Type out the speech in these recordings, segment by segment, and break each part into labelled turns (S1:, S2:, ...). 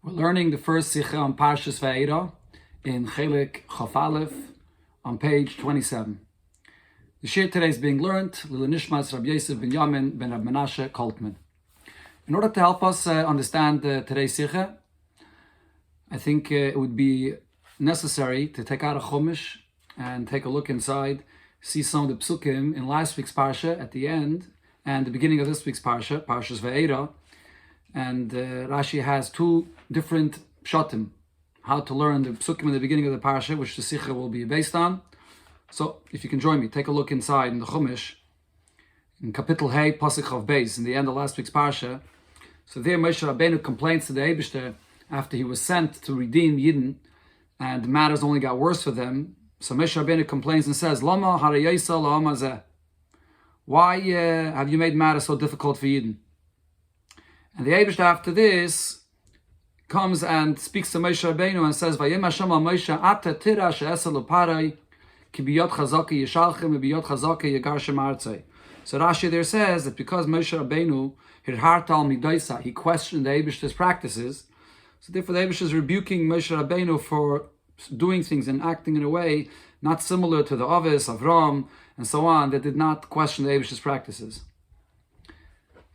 S1: We're learning the first Sikha on Parshas Vaeira in Chelek Chaf Aleph on page 27. The shir today is being learned Lil Nishmas Rabbi Yosef ben Yamin ben Rab Menashe Koltman. In order to help us understand today's Sikha, I think it would be necessary to take out a Chumash and take a look inside, see some of the psukim in last week's Parsha at the end and the beginning of this week's Parsha, Parshas Vaeira. And Rashi has two different pshatim, how to learn the psukim in the beginning of the parsha, which the sikha will be based on. So, if you can join me, take a look inside in the Chumash, in Kapitel Hey, Pasuk Chav Beis, in the end of last week's parsha. So there, Moshe Rabbeinu complains to the Eibishter after he was sent to redeem Yidden, and matters only got worse for them. So Moshe Rabbeinu complains and says, Lama harayisa la'ama zeh. Why have you made matters so difficult for Yidden? And the Eibishter after this comes and speaks to Moshe Rabbeinu and says, Vayem Hashem al Moshe, Ata tira she'esa l'parai, ki biyot chazaka yishalchem, biyot chazaka yegarshem artzei. So Rashi there says that because Moshe Rabbeinu, hirhartal midoisa, he questioned the Eibishter's practices, so therefore the Eibishter is rebuking Moshe Rabbeinu for doing things and acting in a way not similar to the Avis, Avram, and so on, that did not question the Eibishter's practices.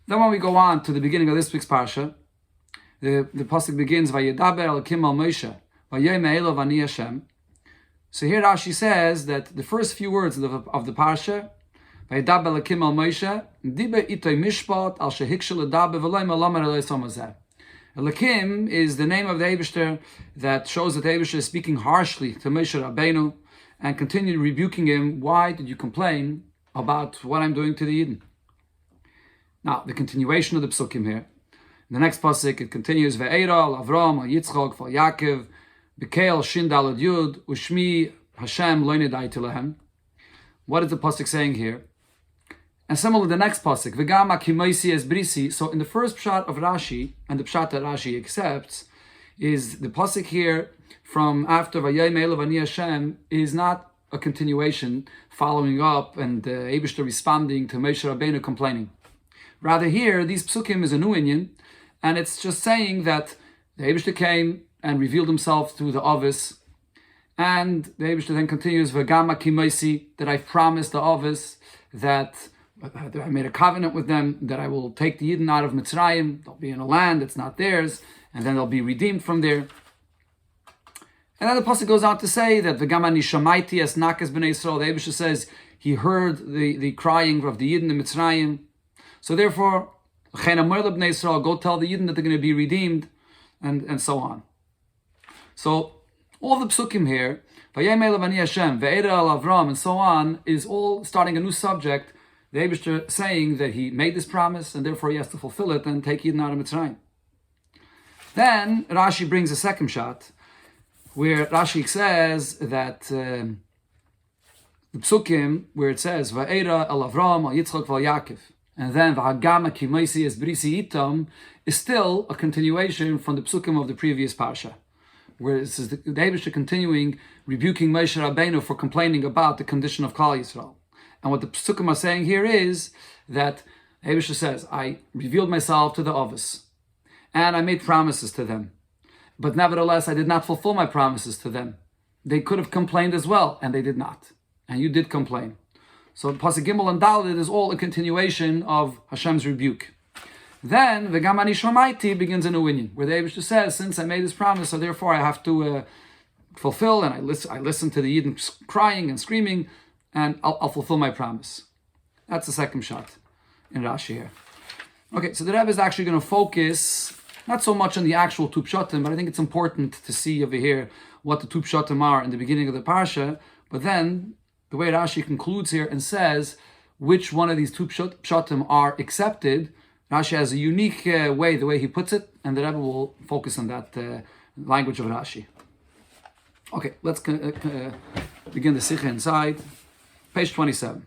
S1: Then when we go on to the beginning of this week's parsha, the pasuk begins, Vayedaber Elokim al Moshe, Vayeme Elov ani Hashem. So here Rashi says that the first few words of the parsha, Vayedaber Elokim al Moshe, Dibe itoi mishpat al shehikshel edaber v'loim alamar eloi somazeh. Elokim is the name of the Eibishter that shows that the Eibishter is speaking harshly to Moshe Rabbeinu and continued rebuking him. Why did you complain about what I'm doing to the Yidden? Now, the continuation of the psukim here. In the next pasuk, it continues, Vaeira, al Avram, al Yitzchok, al Yaakov, Bekeil, Shin Dalad Yud, Ushmi, Hashem, Lo Nedaitu Lehem. What is the pasuk saying here? And similar to the next pasuk, V'gama Kimoisi es Brisi. So in the first pshat of Rashi, and the pshat that Rashi accepts, is the pasuk here from after Vayem Elov Ani Hashem is not a continuation, following up, and the Eibishter responding to Moshe Rabbeinu complaining. Rather here, these psukim is a new inyan, and it's just saying that the Eibishter came and revealed himself through the Avis, and the Eibishter then continues, V'gama kimoisi, that I've promised the Avis that I made a covenant with them, that I will take the Yidden out of Mitzrayim, they'll be in a land that's not theirs, and then they'll be redeemed from there. And then the pasuk goes on to say that V'gama nishamaiti es nakas b'nei Yisrael, the Eibishter says he heard the crying of the Yidden in Mitzrayim. So therefore, go tell the Yidden that they're going to be redeemed, and so on. So all the psukim here, Vayem Elov Ani Hashem, Vaeira al Avram, and so on, is all starting a new subject. The Eibishter saying that he made this promise, and therefore he has to fulfill it and take Yidden out of Mitzrayim. Then Rashi brings a second shot, where Rashi says that the psukim, where it says Vaeira al Avram, al Yitzchok, al Yaakov, and then V'hagama Kimoisi es Brisi Itam is still a continuation from the psukim of the previous parsha, where it says the Eibishter continuing rebuking Moshe Rabbeinu for complaining about the condition of Klal Yisrael. And what the psukim are saying here is that Eibishter says, I revealed myself to the Avis, and I made promises to them, but nevertheless I did not fulfill my promises to them. They could have complained as well, and they did not. And you did complain. So Pasuk Gimel and Dalet is all a continuation of Hashem's rebuke. Then V'gam ani shamaiti begins a new inyan, where the Eibishter says, since I made this promise, so therefore I have to fulfill, and I listen to the Yidden crying and screaming, and I'll fulfill my promise. That's the second shot in Rashi here. Okay, so the Rebbe is actually going to focus not so much on the actual two pshatim, but I think it's important to see over here what the two pshatim are in the beginning of the parsha, but then the way Rashi concludes here and says which one of these two pshatim are accepted. Rashi has a unique way, the way he puts it, and the Rebbe will focus on that language of Rashi. Okay, let's begin the Sikha inside. Page 27.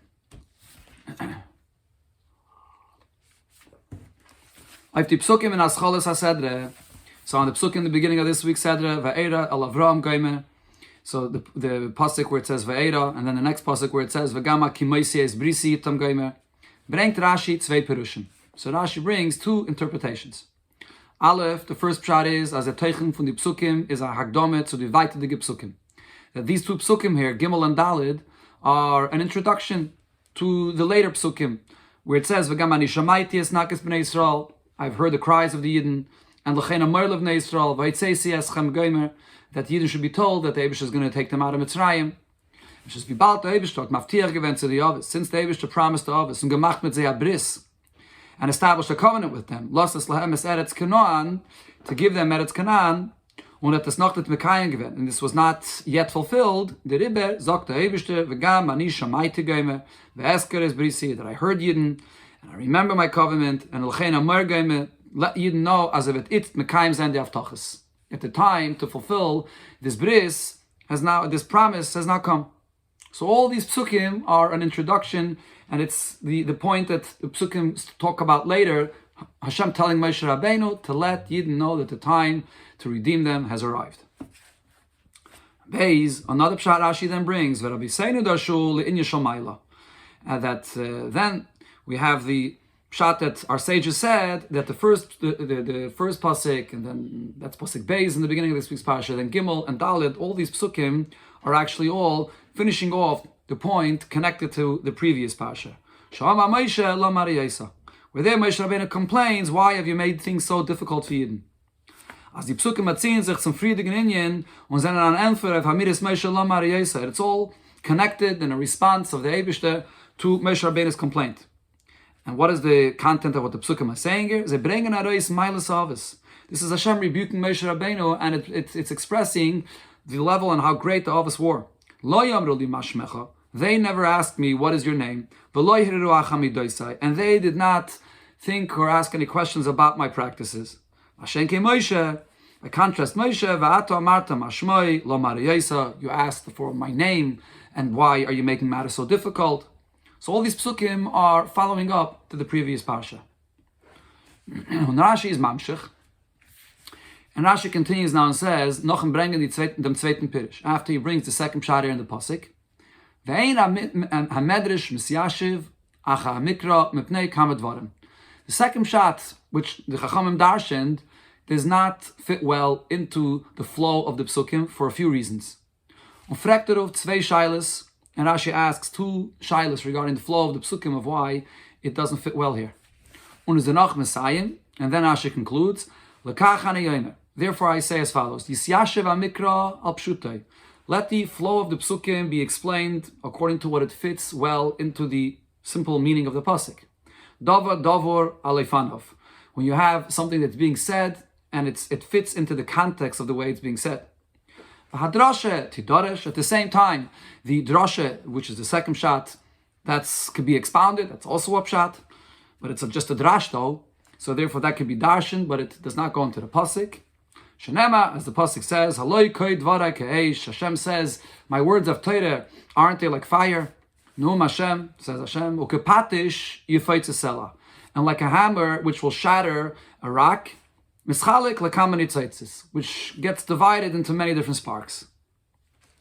S1: So on the psukim in the beginning of this week's Sedra, Vaeira al Avram Goyme. So the pasuk where it says Vaeira, and then the next pasuk where it says V'gama kimoisi es brisi itam goymer, bringt Rashi zwei perushim. So Rashi brings two interpretations. Aleph, the first pshat is, as a teichen from the psukim, is a hagdome to the weitere psukim. That these two psukim here, Gimel and Dalid, are an introduction to the later psukim, where it says, V'gam ani shamaiti es nakes b'nei Yisrael, I've heard the cries of the Yidden, and l'chein amar levnei Yisrael, v'yitzesi eschem gomer, that Yidden should be told that the Eibush is going to take them out of Mitzrayim. Since the Eibush promised the Avis, and gemacht mit zeh bris, and established a covenant with them, Losses lahem es Eretz Canaan, to give them Eretz Canaan, und hat es noch nicht mekayim gewinnt, and this was not yet fulfilled, the Ribber sagt der Eibishter, v'gam ani shamaiti goyme, v'esker es brisi, that I heard Yidden, and I remember my covenant, and l'chein amar goyme, let Yidden know, as if it mekayim zend the avtachas. At the time to fulfill this bris, this promise has now come. So all these psukim are an introduction, and it's the point that the psukim talk about later, Hashem telling Moshe Rabbeinu to let Yidden know that the time to redeem them has arrived. Beis, another pshat Rashi then brings, that then we have the pshat that our sages said, that the first pasuk, and then that's pasuk Beis in the beginning of this week's parasha, then Gimel and Dalid, all these psukim are actually all finishing off the point connected to the previous parasha. Where there Moshe Rabbeinu complains, why have you made things so difficult for Yidden? As die Psukim erziehen sich zum friedigen Inyan und sind an Entfer auf Hamiris Moshe lo Mariyesa. It's all connected in a response of the Eibishter to Moshe Rabbeinu's complaint. And what is the content of what the Psukim are saying here? They bring an arois milas avis. This is Hashem rebuking Moshe Rabbeinu, and it's expressing the level and how great the Avis were. Lo yamru li mashmecha. They never asked me, what is your name? V'lo yihriru achami doisai. And they did not think or ask any questions about my practices. Ashenke Moshe. By contrast, Moshe, v'ato amarta mashmoi lo mariyesa. You asked for my name, and why are you making matters so difficult? So all these psukim are following up to the previous parsha. And Rashi is mamshich. And Rashi continues now and says, Nochem brengen dem zweiten Pirish. After he brings the second pshat here in the pasuk, Vaeira hamedrish misyashiv acha mikra mipnei kama dvarim. The second pshat, which the Chachamim darshaned, does not fit well into the flow of the psukim for a few reasons. Und fragt zwei shaylas, and Rashi asks two shaylas regarding the flow of the psukim of why it doesn't fit well here. Und danach Messiah, and then Rashi concludes, Lekach ani yomer. Therefore I say as follows, Yisyashiv amikra al pshutai. Let the flow of the psukim be explained according to what it fits well into the simple meaning of the pasuk. Davar davor alefanov. When you have something that's being said and it fits into the context of the way it's being said. Hadrashe tidoresh. At the same time, the drashe, which is the second pshat, could be expounded. That's also a pshat, but it's just a drash though. So therefore, that could be darshan, but it does not go into the pasuk. Shenema, as the pasuk says, Haloi koi dvarai ke'eish. Hashem says, my words of Torah, aren't they like fire? Nu'um Hashem, says Hashem, ukepatish yifayitzesela. And like a hammer which will shatter a rock, mischalik lekama nitzaitzis, which gets divided into many different sparks.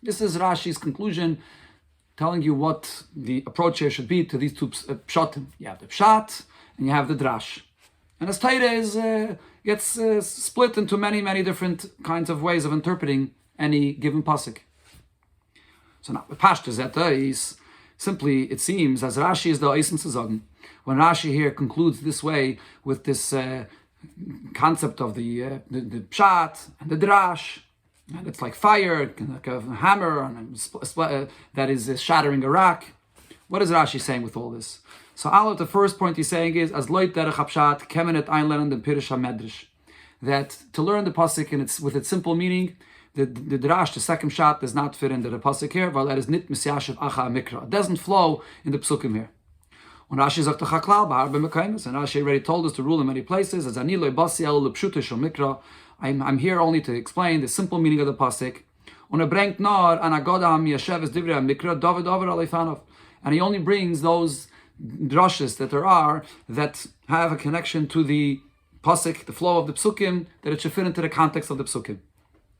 S1: This is Rashi's conclusion, telling you what the approach here should be to these two pshatim. You have the pshat, and you have the drash. And as Torah gets split into many, many different kinds of ways of interpreting any given pasuk. So now, the Pashta Zeta is simply, it seems, as Rashi is the Eisen zu sagen, when Rashi here concludes this way with this concept of the pshat and the drash, and it's like fire, like a hammer, and that is shattering a rock. What is Rashi saying with all this? So the first point he's saying is, as loit derech hapshat kemenet einlernen den pirish hamedrish, that to learn the pasuk and with its simple meaning, the drash, the second pshat, does not fit into the pasuk here, while that is nit misyashiv acha mikra. It doesn't flow in the psukim here. And Rashi sagt the chaklal b'harbe mekaymes, and Rashi already told us to rule in many places. As ani lo basi el lepshute shel mikra, I'm here only to explain the simple meaning of the pasuk. Und bringt nor an agoda ham yesheves divrei mikra david over alefanov, and he only brings those drashes that there are that have a connection to the pasuk, the flow of the psukim, that it should fit into the context of the psukim.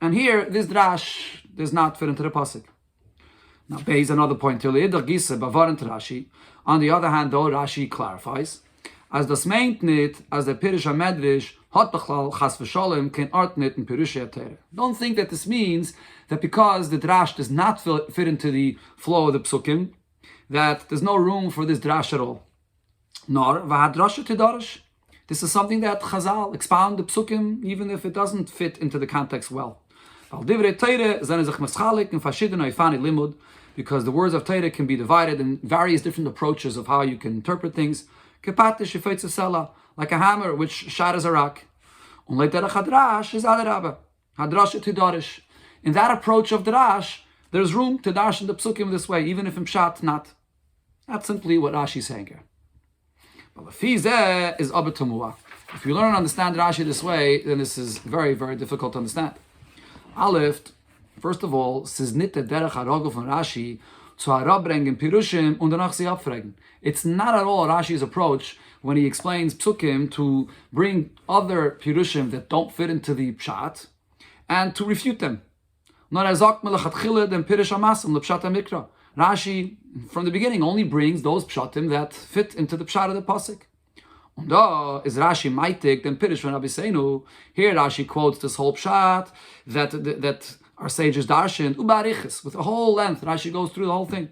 S1: And here, this drash does not fit into the pasuk. Now, based on another point, on the other hand, though, Rashi clarifies, as das meint nit, as the Pirish HaMedrash Don't think that this means that because the drash does not fit into the flow of the psukim, that there's no room for this drash at all. Nor v'hadrasha tidarish. This is something that Chazal expound the psukim even if it doesn't fit into the context well. Because the words of Torah can be divided in various different approaches of how you can interpret things. Like a hammer which shatters a rock. In that approach of Drash, there's room to dash in the psukim this way, even if in Pshat not. That's simply what Rashi is saying here. But if you learn and understand Rashi this way, then this is very, very difficult to understand. Aleph, first of all, it's not at all Rashi's approach when he explains psukim to bring other pirushim that don't fit into the pshat and to refute them. Rashi, from the beginning, only brings those pshatim that fit into the pshat of the pasuk. And is Rashi maitik then pirush from Rabbi Seinu. Here Rashi quotes this whole pshat that our sages darshan ubarichis with a whole length. Rashi goes through the whole thing.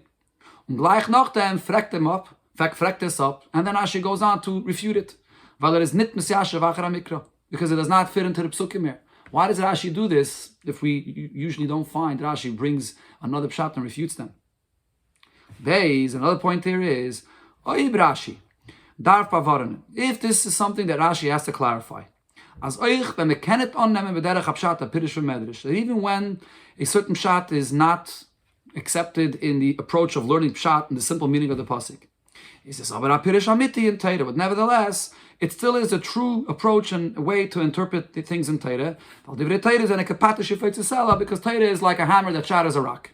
S1: And gleich noch dem fragt this up, and then Rashi goes on to refute it. Because it does not fit into the psukim here. Why does Rashi do this if we usually don't find Rashi brings another pshat and refutes them? Another point here is, Rashi, if this is something that Rashi has to clarify, that even when a certain pshat is not accepted in the approach of learning pshat in the simple meaning of the pasuk, he says, but nevertheless, it still is a true approach and a way to interpret the things in Torah. Because Torah is like a hammer that shatters a rock.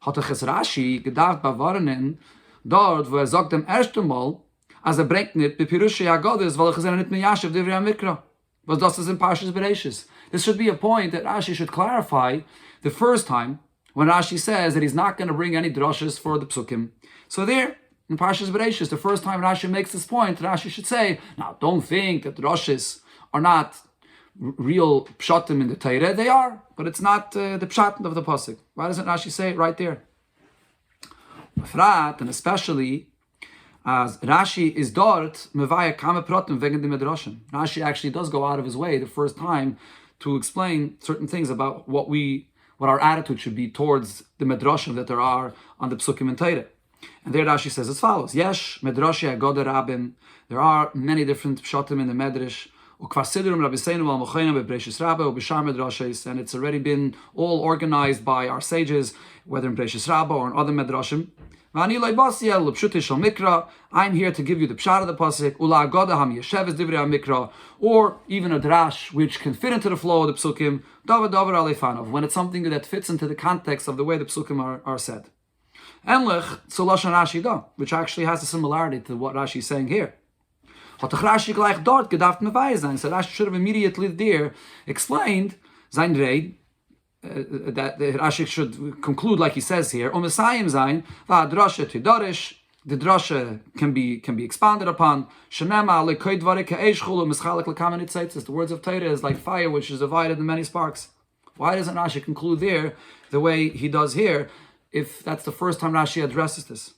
S1: Rashi gedacht bewarnen dort, wo sagt dem ersten Mal, als bringt nicht bepirushe Agodes, weil nicht mehr Yashav divrei Mikra. Was das is in Parshas Bereishis. This should be a point that Rashi should clarify the first time when Rashi says that he's not going to bring any droshes for the psukim. So there, in Parshas Bereishis, the first time Rashi makes this point, Rashi should say, now don't think that droshes are not real pshatim in the Torah. They are, but it's not the pshat of the pasuk. Why doesn't Rashi say it right there? And especially as Rashi is dort mevaya kame protim wegen dem medrashim. Rashi actually does go out of his way the first time to explain certain things about what our attitude should be towards the medrashim that there are on the psukim and Torah. And there Rashi says as follows: Yesh medrashi agoda rabim. There are many different pshatim in the medrash. And it's already been all organized by our sages, whether in Bereishis Rabbah or in other medrashim. I'm here to give you the pshat of the pasuk, or even a drash which can fit into the flow of the psukim, when it's something that fits into the context of the way the psukim are said. Which actually has a similarity to what Rashi is saying here. So Rashi should have immediately there explained sein Reid, that Rashi should conclude like he says here. The drasha can be expanded upon. The words of Torah is like fire which is divided in many sparks. Why doesn't Rashi conclude there the way he does here, if that's the first time Rashi addresses this?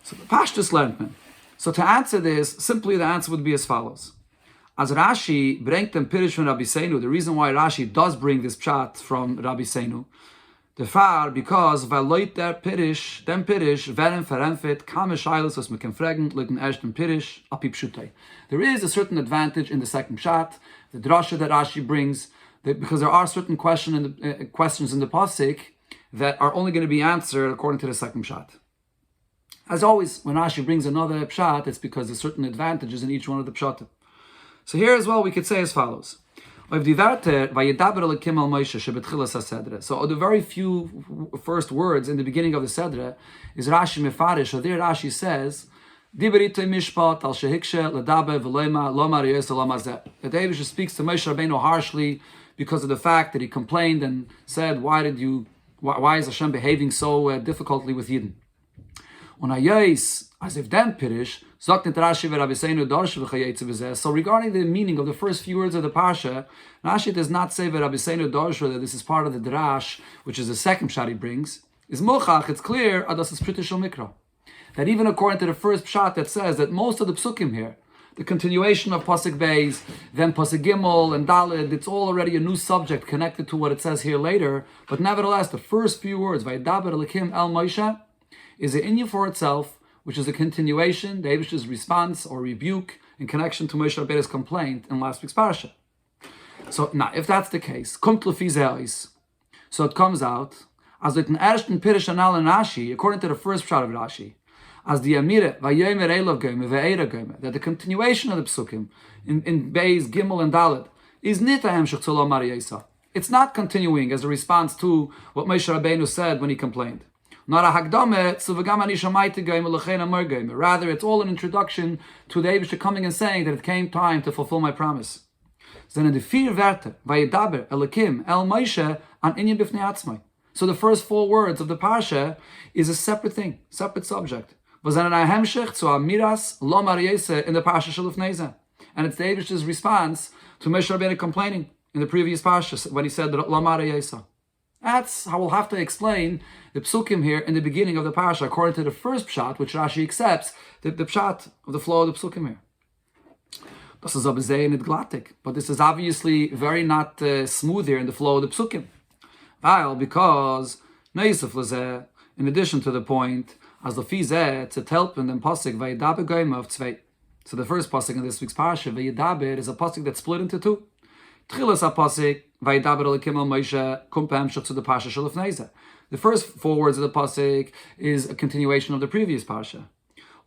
S1: So the Pashtus Lentman. So to answer this, simply the answer would be as follows. As Rashi bringt dem Pirish from Rabbi Seinu, the reason why Rashi does bring this pshat from Rabbi Seinu, because Valoit der Pirish, dem Pirish, werden verenfet, kame Shailos, was man kann fragen, mit dem ersten Pirish, api pshutai. There is a certain advantage in the second pshat, the drasha that Rashi brings, because there are certain questions in the pasuk that are only going to be answered according to the second pshat. As always, when Rashi brings another pshat, it's because there's certain advantages in each one of the pshatim. So here as well, we could say as follows. So the very few first words in the beginning of the Sedra is Rashi Mefarish. So there Rashi says, that David speaks to Moshe Rabbeinu harshly because of the fact that he complained and said, why is Hashem behaving so difficultly with Yidden? As if then Pirish, sagt nicht Rashi Rabbi Seinu Dorsh v'chayetze b'zeh. So regarding the meaning of the first few words of the Parsha, Rashi does not say Rabbi Seinu Dorsh that this is part of the Drash, which is the second shot he brings. Is Mochach, it's clear, Adas is Pritishal Mikra. That even according to the first shot that says that most of the psukim here, the continuation of Pasuk Beis, then Pasuk Gimel and Daled, it's all already a new subject connected to what it says here later. But nevertheless, the first few words, Vayedaber Elokim El Moshe, is an inyan for itself, which is a continuation, the Eibishter's response or rebuke in connection to Moshe Rabbeinu's complaint in last week's parasha. So now, if that's the case, kommt lefi zeis. So it comes out as with an ersten Pirish Anal and Rashi, according to the first shot of Rashi, as the Amire Vayomer Elov Goyme Vaeira Goyme, that the continuation of the psukim in Beis Gimel and Dalet is nit a hemshech to Lomar Yesa. It's not continuing as a response to what Moshe Rabbeinu said when he complained. Rather, it's all an introduction to the Eibishter coming and saying that it came time to fulfill my promise. So the first 4 words of the Parsha is a separate thing, separate subject. In the Parsha, and it's the Eibishter's response to Moshe Rabbeinu complaining in the previous Parsha when he said Lomar Yesa. That's how we'll have to explain the psukim here in the beginning of the parasha, according to the first pshat, which Rashi accepts, the pshat of the flow of the psukim here. Das is aber sehr nicht glattig, but this is obviously very not smooth here in the flow of the psukim. Because in addition to the point, as the fizeh to help in the pasuk Vayedaber Goyme of Tzvei. So the first pasuk in this week's parasha, Vayedaber, is a pasuk that's split into 2. Tchilas pasuk Vayedaber Elokim El Moshe kommt be'hemshech to the Parsha Shel Lefnei. The first 4 words of the pasuk is a continuation of the previous Parsha.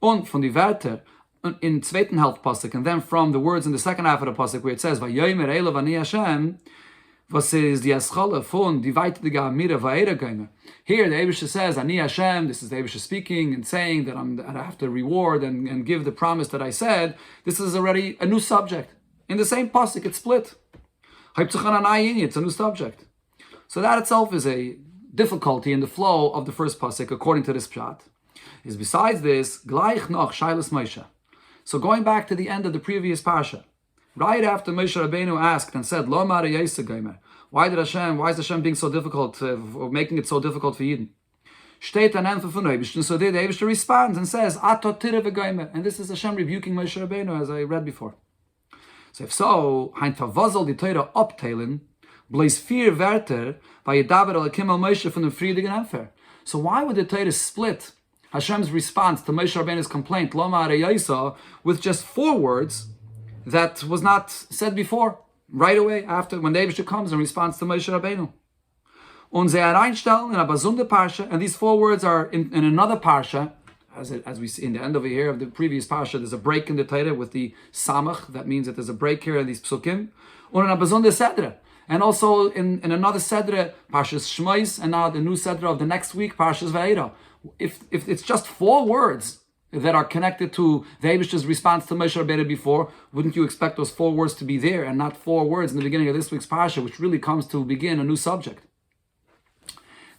S1: Und von die Wörter in zweiten half pasuk, and then from the words in the second half of the pasuk where it says Vayomer Elov Ani Hashem, was is the Aschala von die weitere Amire Vaeira Goyme. Here the Eibishter says Ani Hashem. This is the Eibishter speaking and saying that I have to reward and give the promise that I said. This is already a new subject. In the same pasuk, it's split. It's a new subject. So that itself is a difficulty in the flow of the first pasuk, according to this pshat. Is besides this, gleich noch Shailas Moshe. So going back to the end of the previous parsha, right after Moshe Rabbeinu asked and said, Lo Mara Yesa Goyme, why is Hashem being so difficult, or making it so difficult for Yidden? Steht an Antwort von Eibishter, so the Eibishter responds and says, Atot Tire V'Goyme, and this is Hashem rebuking Moshe Rabbeinu, as I read before. So if so, hein verwasselt die Teure abteilen, bleis 4 Wörter, Vayedaber Elokim El Moshe von dem friedigen Empfer. So why would the Teure split Hashem's response to Moshe Rabbeinu's complaint, Lo Mara Yesa, with just 4 words that was not said before, right away after, when the Eibishter comes in response to Moshe Rabbeinu? Und sie hereinstellen in a besondere Parsha, and these 4 words are in another Parsha, as we see in the end over here of the previous Parsha, there's a break in the Torah with the Samach, that means that there's a break here in these Psukim, und in a besondere Sedre, and also in another Sedre, Parshas Shmois, and now the new Sedre of the next week, Parshas Vaeira. If it's just 4 words that are connected to the Eibishter's response to Moshe Rabbeinu before, wouldn't you expect those 4 words to be there and not 4 words in the beginning of this week's Parsha, which really comes to begin a new subject?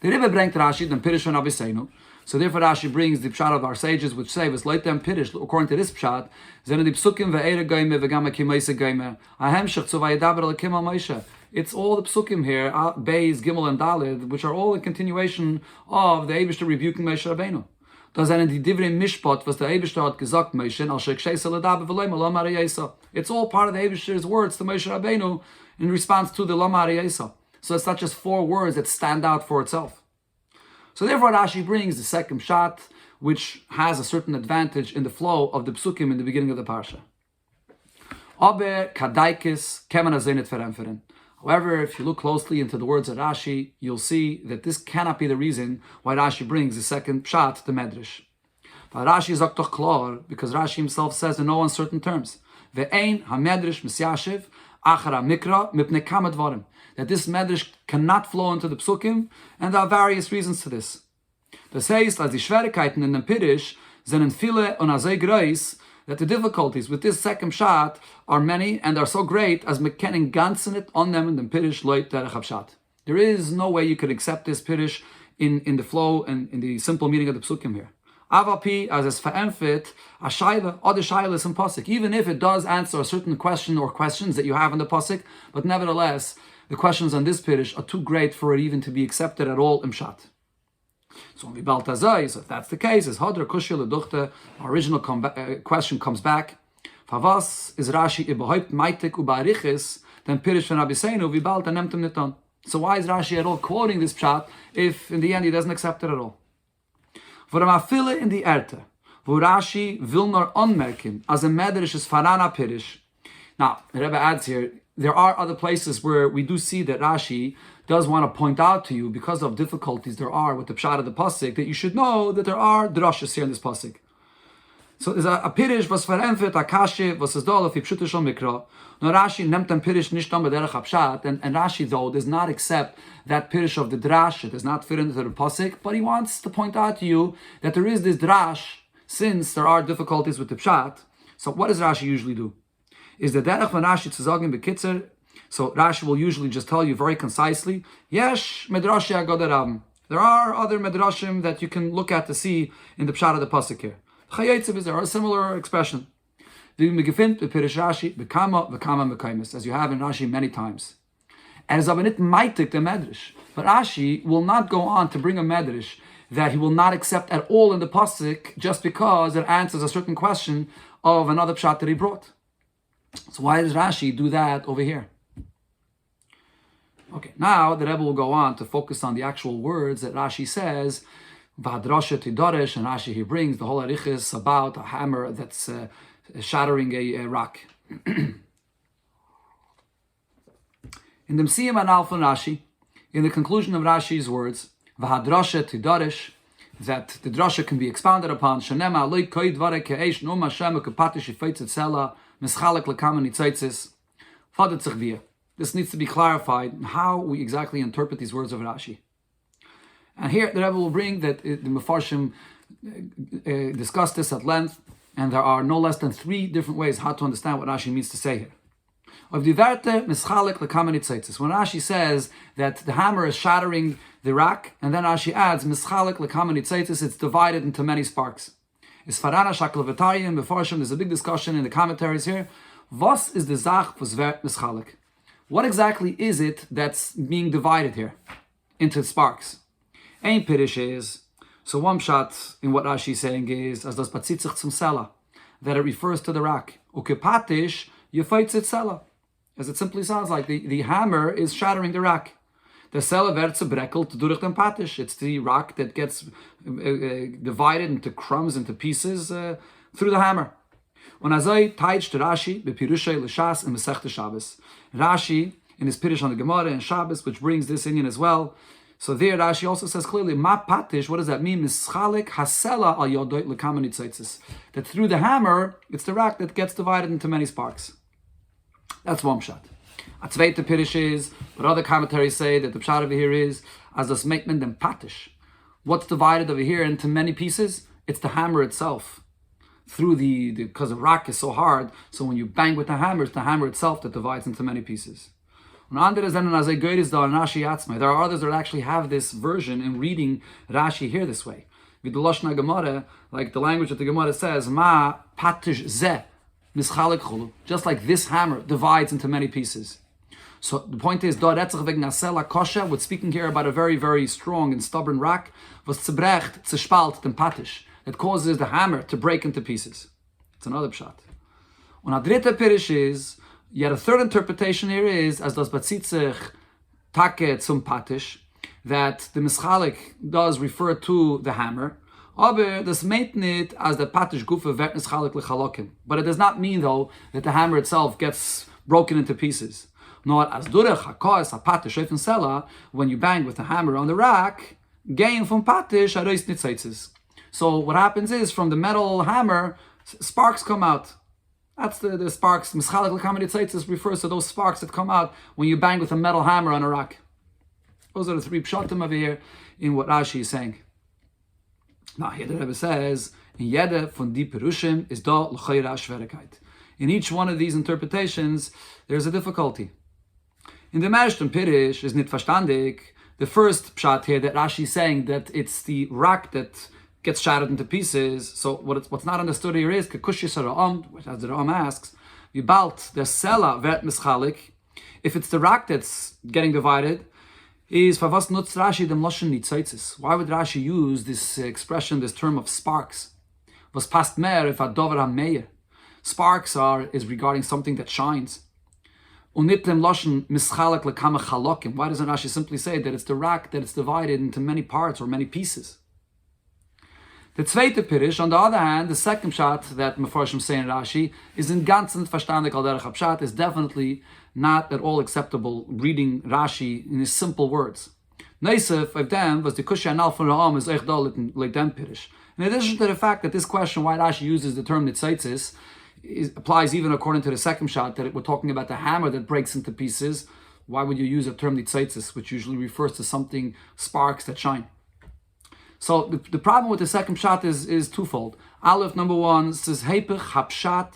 S1: The Rebbe bringt Rashi, then Pirish and Abiseinu. So therefore Rashi brings the pshat of our sages, which say, V'sleitem Pirish, according to this pshat, Zene di psukim Vaeira Goyme v'gam HaKimeisa Goyme, Ahemshech zu Vayedaber Elokim El Moshe. It's all the psukim here, Beis, Gimel, and Daled, which are all a continuation of the Eibishter rebuking Moshe Rabbeinu. Da sind die Divrei Mishpat, was der Eibishter hat gesagt, Moshe, al sheksheisa ledaber v'loim Lo Mara Yesa. It's all part of the Eibishter's words to Moshe Rabbeinu in response to the Lo Mara Yesa. So it's not just 4 words that stand out for itself. So therefore Rashi brings the second pshat, which has a certain advantage in the flow of the psukim in the beginning of the parsha. Aber kadaikis kemen azenet verenferen. However, if you look closely into the words of Rashi, you'll see that this cannot be the reason why Rashi brings the second pshat, the medrash. But Rashi sagt doch klar, because Rashi himself says in no uncertain terms, ve'ein ha-medrash misyashiv achar ha-mikra mipnei kama dvarim, that this medrash cannot flow into the psukim, and there are various reasons to this. Das heißt, als die Schwierigkeiten in dem Pirish sind viele und sehr groß, that the difficulties with this second pshat are many and are so great as me kennen ganzen it on them in the Pirish loit derech pshat. There is no way you could accept this Pirish in the flow and in the simple meaning of the psukim here. Avapi, as es verämpft, a shaila, other shaila is in pasuk. Even if it does answer a certain question or questions that you have in the pasuk, but nevertheless, the questions on this pirish are too great for it even to be accepted at all im shat. So when we baltazai, so if that's the case, is hadra kushya leduchte, our original question comes back. Favas is Rashi ibohayt maitik ubarichis, then pirish van Rabbi Seinu vi balta nemtem niton. So why is Rashi at all quoting this pshat if in the end he doesn't accept it at all? For a mafile in the erte, wo Rashi will nor anmerken, as a medrish is farana pirish. Now, the Rebbe adds here, there are other places where we do see that Rashi does want to point out to you, because of difficulties there are with the pshat of the pasuk, that you should know that there are drashas here in this pasuk. So there's a pirish was verämpft, a kashe, was es dol, if you pshutu shom mikra. No, Rashi nemt an pirish nicht am bederach pshat, and Rashi though does not accept that pirish of the drash, it does not fit into the pasuk, but he wants to point out to you that there is this drash, since there are difficulties with the pshat. So what does Rashi usually do? Is the derech van Rashi zu sagen bekitzer? So Rashi will usually just tell you very concisely, yesh medrashi agodaram. There are other medrashim that you can look at to see in the pshat of the pasuk here. Chayetziv is there a similar expression. As you have in Rashi many times. As aber nit meitik the medrash. But Rashi will not go on to bring a medrash that he will not accept at all in the pasuk just because it answers a certain question of another pshat that he brought. So why does Rashi do that over here? Okay, now the Rebbe will go on to focus on the actual words that Rashi says, V'hadrasha tidoresh, and Rashi here brings the whole arichis about a hammer that's shattering a rock. In the Msiyam Anal from Rashi, in the conclusion of Rashi's words, V'hadrasha tidoresh, that the drasha can be expounded upon, Shanema loy koi dvare ke'esh num Hashem u'kepatish ifeitzet sela mischalek lekam nitzaitzis fadet tzachviyah. This needs to be clarified how we exactly interpret these words of Rashi. And here the Rebbe will bring that the Mefarshim discuss this at length, and there are no less than 3 different ways how to understand what Rashi means to say here. When Rashi says that the hammer is shattering the rock, and then Rashi adds mischalek lekam nitzaitzis, it's divided into many sparks. There's a big discussion in the commentaries here. Was is the zach was mischalek? What exactly is it that's being divided here into sparks? Ein pirish is, so one shot in what Rashi is saying is, as das batzitzich zum sela, that it refers to the rock. Ukepatish yefeitzit sela. As it simply sounds like, the hammer is shattering the rock. The sela wird zerbrechelt durch den patish. It's the rock that gets divided into crumbs, into pieces through the hammer. When Azai teitcht Rashi bepirushay l'shas and Masechta Shabbos. Rashi in his Pirush on the Gemara and Shabbos, which brings this in as well. So there Rashi also says clearly, ma patish, what does that mean? Mischalek hasela al yodoit lekam nitzaitzis. That through the hammer, it's the rock that gets divided into many sparks. That's one shot. A zweite Pirush is, but other commentaries say that the pshat over here is, as das meitmen dem patish. What's divided over here into many pieces? It's the hammer itself. Through because the rock is so hard, so when you bang with the hammer, it's the hammer itself that divides into many pieces. There are others that actually have this version in reading Rashi here this way. With the Lashna Gemara, like the language that the Gemara says, Ma patish zeh mischalek chulu, just like this hammer divides into many pieces. So the point is, we're speaking here about a very, very strong and stubborn rock, was zerbrecht, zerspalt, den patish, that causes the hammer to break into pieces. It's another pshat. When a dritte pirish is, yet a third interpretation here is, as das batzitzich take zum patish, that the mischalik does refer to the hammer, aber das meint nicht as the patish gufe wird mischalik lechalokim. But it does not mean though that the hammer itself gets broken into pieces. Nor as durech hakoas hapatish ofen sela, when you bang with the hammer on the rack, gain from patish arois nitzaitzis. So what happens is, from the metal hammer, sparks come out. That's the sparks. Mischalek lekam nitzaitzis refers to those sparks that come out when you bang with a metal hammer on a rock. Those are the 3 pshatim over here in what Rashi is saying. Now here the Rebbe says, in jede von die perushim is da l'chayra shverigkeit. In each one of these interpretations, there's a difficulty. In the Marishton Pirish is nit verstandig. The first pshat here that Rashi is saying that it's the rock that gets shattered into pieces. So what's not understood here is, which as the Ram asks, Vibalt, the Sela Vert Mischalik, if it's the rock that's getting divided, is Favas Nutz Rashi dem Loshen Nitzaitzis. Why would Rashi use this expression, this term of sparks? Was past mer if adover hameir. Sparks is regarding something that shines. Unitem Loshen Mischalak lekama chalokim. Why doesn't Rashi simply say that it's the rock that it's divided into many parts or many pieces? The zweite Pirish, on the other hand, the second shot that Mefarshim say in Rashi is in ganzen verstandig al derech hapshat, is definitely not at all acceptable reading Rashi in his simple words. Neisef of them was the kushya anal von Ra'am is echt dol like them Pirish. In addition to the fact that this question why Rashi uses the term nitzaitzis applies even according to the second shot, that we're talking about the hammer that breaks into pieces. Why would you use a term nitzaitzis, which usually refers to something, sparks that shine? So the problem with the second shot is twofold. Aleph, number one, says Heipech hapshat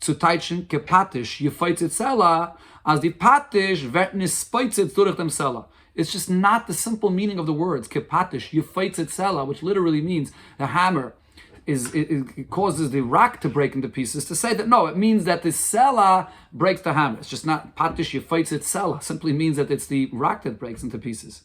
S1: zu teitschen kepatish yefeitzit sela as the patish vet nispeitzit durch dem sela. It's just not the simple meaning of the words kepatish yefeitzit sela, which literally means the hammer it causes the rock to break into pieces. To say that no, it means that the sela breaks the hammer. It's just not patish yefeitzit sela. Simply means that it's the rock that breaks into pieces.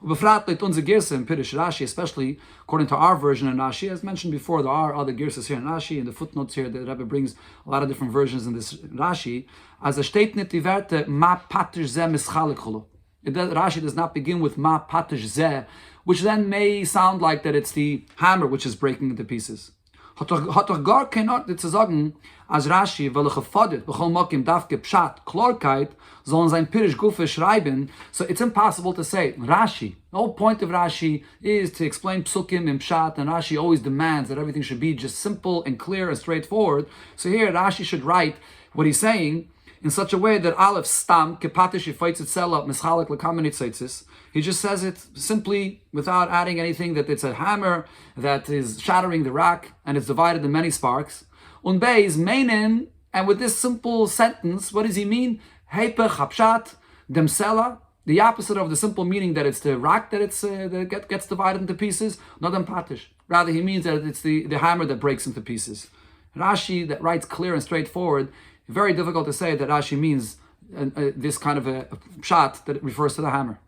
S1: Befrat leit unser Girse in Pirish Rashi, especially according to our version in Rashi. As mentioned before, there are other Girses here in Rashi. In the footnotes here, the Rabbi brings a lot of different versions in this Rashi. As a steht nicht die Werte ma patish ze mischalik chulu. Rashi does not begin with ma patish ze, which then may sound like that it's the hammer which is breaking into pieces. Hat doch gar kein Ort zu sagen, als Rashi, weil gefordert, bechol mokim davke pshat, Klarkeit, sollen sein Pirish Gufe schreiben. So it's impossible to say, Rashi, the whole point of Rashi is to explain psukim and pshat, and Rashi always demands that everything should be just simple and clear and straightforward. So here Rashi should write what he's saying in such a way that Aleph stam, kepatish yifaitz etzela, mischalek lekamenitzitzis. He just says it simply without adding anything, that it's a hammer that is shattering the rock and it's divided in many sparks. Und beis meinen, and with this simple sentence, what does he mean? Heipech hapshat dem sela, the opposite of the simple meaning that it's the rock that that gets divided into pieces, not dem patish. Rather, he means that it's the hammer that breaks into pieces. Rashi that writes clear and straightforward. Very difficult to say that Rashi means this kind of a pshat that it refers to the hammer.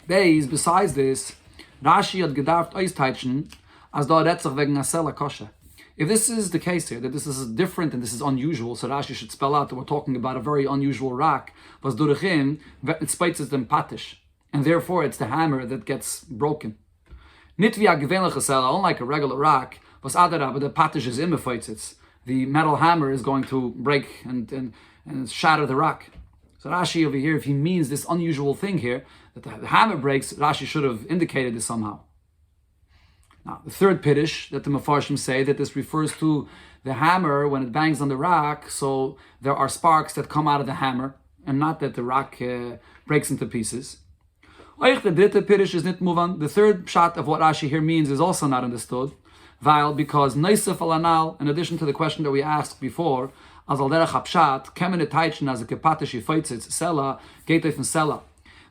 S1: Beis, besides this, Rashi had gedarft oisteitschen as da retzach wegen asela kosher. If this is the case here, that this is different and this is unusual, so Rashi should spell out that we're talking about a very unusual rock, was durchim it spaitzes dem patish, and therefore it's the hammer that gets broken. Nit wie a gewöhnliche sela, unlike a regular rock, was adara, but the patish is imefeitzes. The metal hammer is going to break and shatter the rock. So Rashi over here, if he means this unusual thing here, that the hammer breaks, Rashi should have indicated this somehow. Now, the third piddish that the Mefarshim say, that this refers to the hammer when it bangs on the rock, so there are sparks that come out of the hammer, and not that the rock breaks into pieces. The dritte piddish is nicht muvan. The third shot of what Rashi here means is also not understood, because Neisef alanal, in addition to the question that we asked before, as al derech hapshat, kemen etaychen as a kepatish yefeitzitz sela, gate from sela.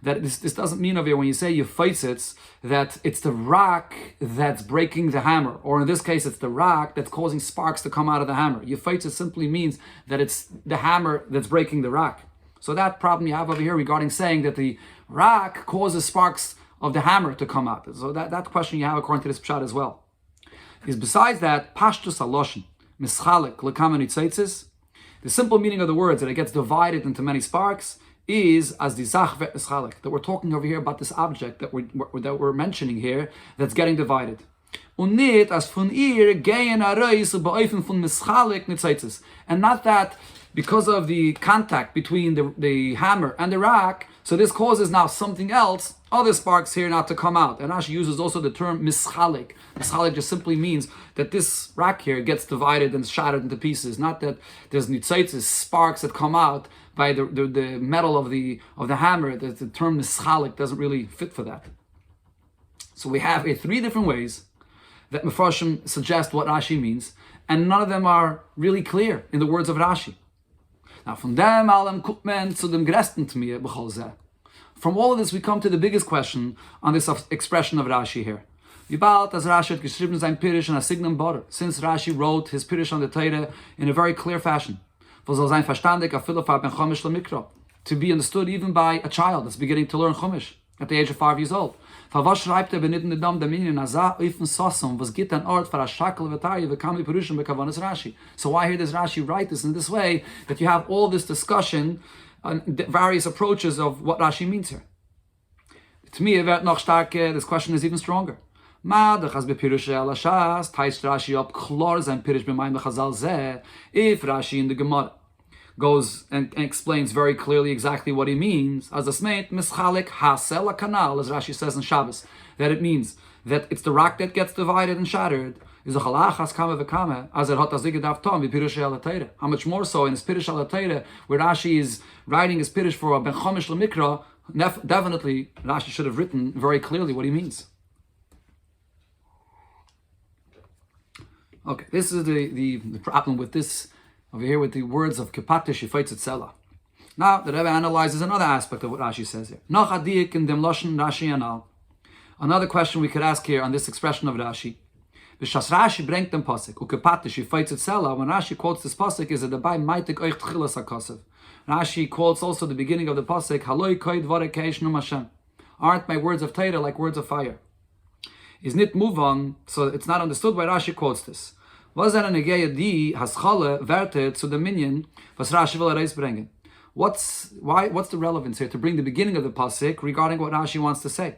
S1: That this doesn't mean over here when you say yefeitzitz that it's the rock that's breaking the hammer, or in this case it's the rock that's causing sparks to come out of the hammer. Yefeitzitz simply means that it's the hammer that's breaking the rock. So that problem you have over here regarding saying that the rock causes sparks of the hammer to come out. So that question you have according to this pshat as well. Is besides that, pashtus aloshin, mischalek lekamen nitzaitzis, the simple meaning of the words that it gets divided into many sparks is as the zach vet mischalek, that we're talking over here about this object that we're mentioning here that's getting divided. Und nicht as von ihr gehen areis beoifen von mischalek nitzaitzis, and not that because of the contact between the hammer and the rock, so this causes now something else, other sparks here not to come out. And Rashi uses also the term mischalik. Mischalik just simply means that this rock here gets divided and shattered into pieces, not that there's nitzaitzis, sparks that come out by the metal of the hammer. The term mischalik doesn't really fit for that. So we have three different ways that Mefarshim suggest what Rashi means, and none of them are really clear in the words of Rashi. Now, from dem allem kommt man zu dem gresten Tmiyah b'chol zeh. From all of this, we come to the biggest question on this expression of Rashi here. Yibalt as Rashi had geschrieben sein Pirish in a signum border. Since Rashi wrote his Pirish on the Torah in a very clear fashion. To be understood even by a child that's beginning to learn Chumash at the age of 5 years old. So why here does Rashi write this in this way, that you have all this discussion on various approaches of what Rashi means here? To me, this question is even stronger. If Rashi in the Gemara goes and explains very clearly exactly what he means, as Rashi says in Shabbos, that it means that it's the rock that gets divided and shattered. How much more so in his Pirush al Torah, where Rashi is writing his Pirush for a Ben Chomish L'Mikra, definitely Rashi should have written very clearly what he means. Okay, this is the problem with this over here with the words of Kepatish Yifaitz Tzela. Now the Rebbe analyzes another aspect of what Rashi says here. Noch adik in dem Lashon Rashi anal. Another question we could ask here on this expression of Rashi. B'shas Rashi bringt dem Pasuk Ukepatish Yifaitz Tzela. When Rashi quotes this Pasuk, is it dabei maitik oich tchilas hakasav. Rashi quotes also the beginning of the Pasuk Haloi koi dvarei keish num Hashem. Aren't my words of Torah like words of fire? Is nit move on, so it's not understood why Rashi quotes this. Was that an Egeya di haschale werte zu the minion was Rashi will erase bringen? What's the relevance here to bring the beginning of the pasuk regarding what Rashi wants to say?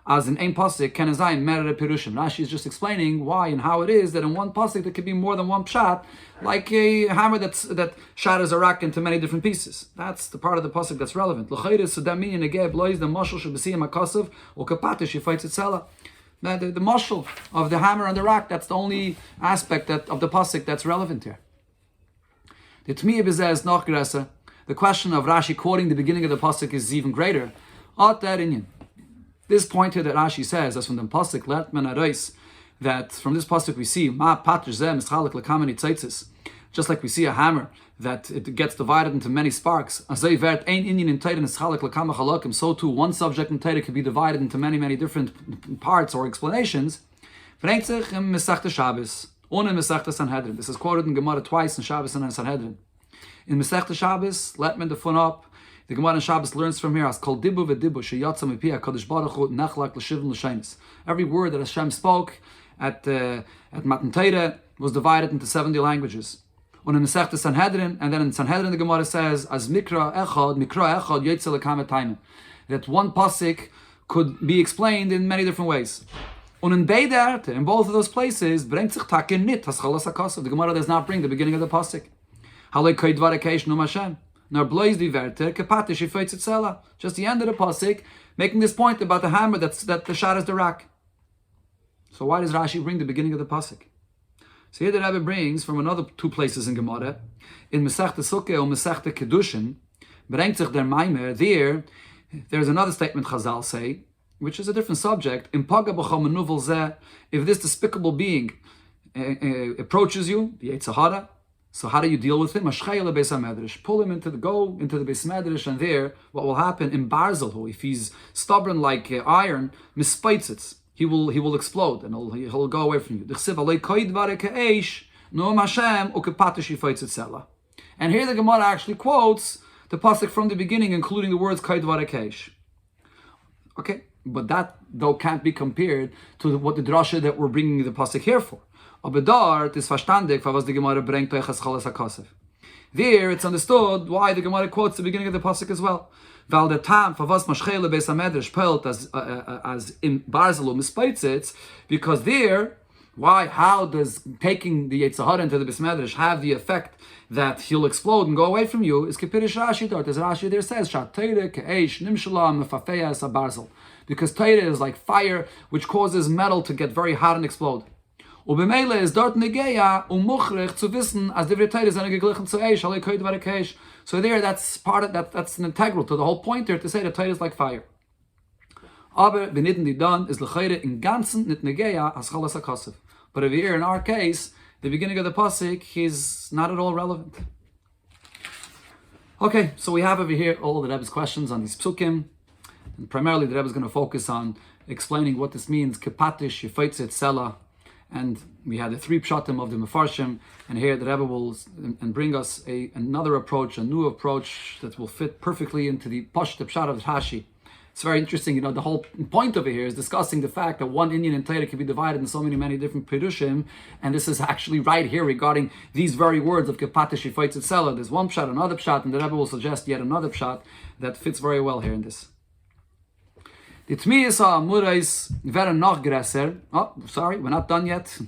S1: As in ein pasuk can zayin mehrere pirushim. Rashi is just explaining why and how it is that in one pasuk there could be more than one pshat, like a hammer that shatters a rock into many different pieces. That's the part of the pasuk that's relevant. L'chayres so that minion Egeya blois the mashal should be seen makasav or kapatish yifaitz etzela. Now, the mashal of the hammer and the rock, that's the only aspect of the pasuk that's relevant here. The Tmiya B'zeh is noch größer. The question of Rashi quoting the beginning of the pasuk is even greater. This point here that Rashi says, as from the pasuk, lernt man arais, that from this pasuk we see, ma patr zeh mischalek lekameni tzeitzis. Just like we see a hammer, that it gets divided into many sparks. So too, one subject in Torah can be divided into many different parts or explanations. This is quoted in Gemara twice in Shabbos and in Sanhedrin. In Masechta Shabbos, let me define up. The Gemara in Shabbos learns from here as kol dibu v'dibu sheyatza mipi HaKadosh Baruch Hu nechlak l'shivim l'sheinis. Every word that Hashem spoke at Matan Torah was divided into 70 languages. And in Masechta Sanhedrin, and then in Sanhedrin the Gemara says as mikra echad yotze lekama taimim, that one pasuk could be explained in many different ways. And in Beidarte, in both of those places, bringt sich taken nit haschalas hakasav. The Gemara does not bring the beginning of the pasuk. Halei koi dvarei keish num Hashem. Nor blois di verte kepatish yifaitz etzela. Just the end of the pasuk, making this point about the hammer that shatters the rock. So why does Rashi bring the beginning of the pasuk? So here the Rabbi brings from another two places in Gemara, in Masechta Sukkah or Masechta Kedushin, bringt sich der Maimer. There's another statement Chazal say, which is a different subject. In Paga b'chol menuvel zeh, if this despicable being approaches you, the Yetzer Hara, so how do you deal with him? Pull him into the Beis Medrash, and there, what will happen in Barzalhu, if he's stubborn like iron, mispaitzitz, he will explode and he'll go away from you. And here the Gemara actually quotes the pasuk from the beginning, including the words kaid varekeish. Okay, but that though can't be compared to what the drasha that we're bringing the pasuk here for. Aber dort ist verstandig, was die Gemara bringt euch as chalas hakasav. There, it's understood why the Gemara quotes the beginning of the pasuk as well. Weil der Tam, was Maschele Beis HaMedrash pelt as in Barzelu mispaitzitz, because there, how does taking the Yetzer Hara into the Beis Medrash have the effect that he'll explode and go away from you? Is Kepirish Rashi dort, as Rashi there says, Shat Teire ke'eish nimshala mefafeya es habarzel. Because Teire is like fire, which causes metal to get very hot and explode. Ubemele is dort negeya umuchrich zu wissen as divrei Torah zene geglichen zu eish halei koid varekeish. So there, that's part of that. That's an integral to the whole point there to say that Torah is like fire. Aber benitten die dan is lechayre in ganzen nit negeya as chalas hakasav. But over here in our case, the beginning of the pasuk is not at all relevant. Okay, so we have over here all the Rebbe's questions on these psukim. And primarily the Rebbe is going to focus on explaining what this means, kepatish, yifaitzet, sela. And we had the three pshatim of the Mefarshim, and here the Rebbe will bring us another approach, a new approach that will fit perfectly into the Pashta Pshat of Rashi. It's very interesting, the whole point of it here is discussing the fact that one Indian in Torah can be divided in so many different Pirushim, and this is actually right here regarding these very words of Kepatish, Yifaitzet, Sela. There's one pshat, another pshat, and the Rebbe will suggest yet another pshat that fits very well here in this. The Tmiyas Amurais Vera noch gresser. Oh, sorry, we're not done yet.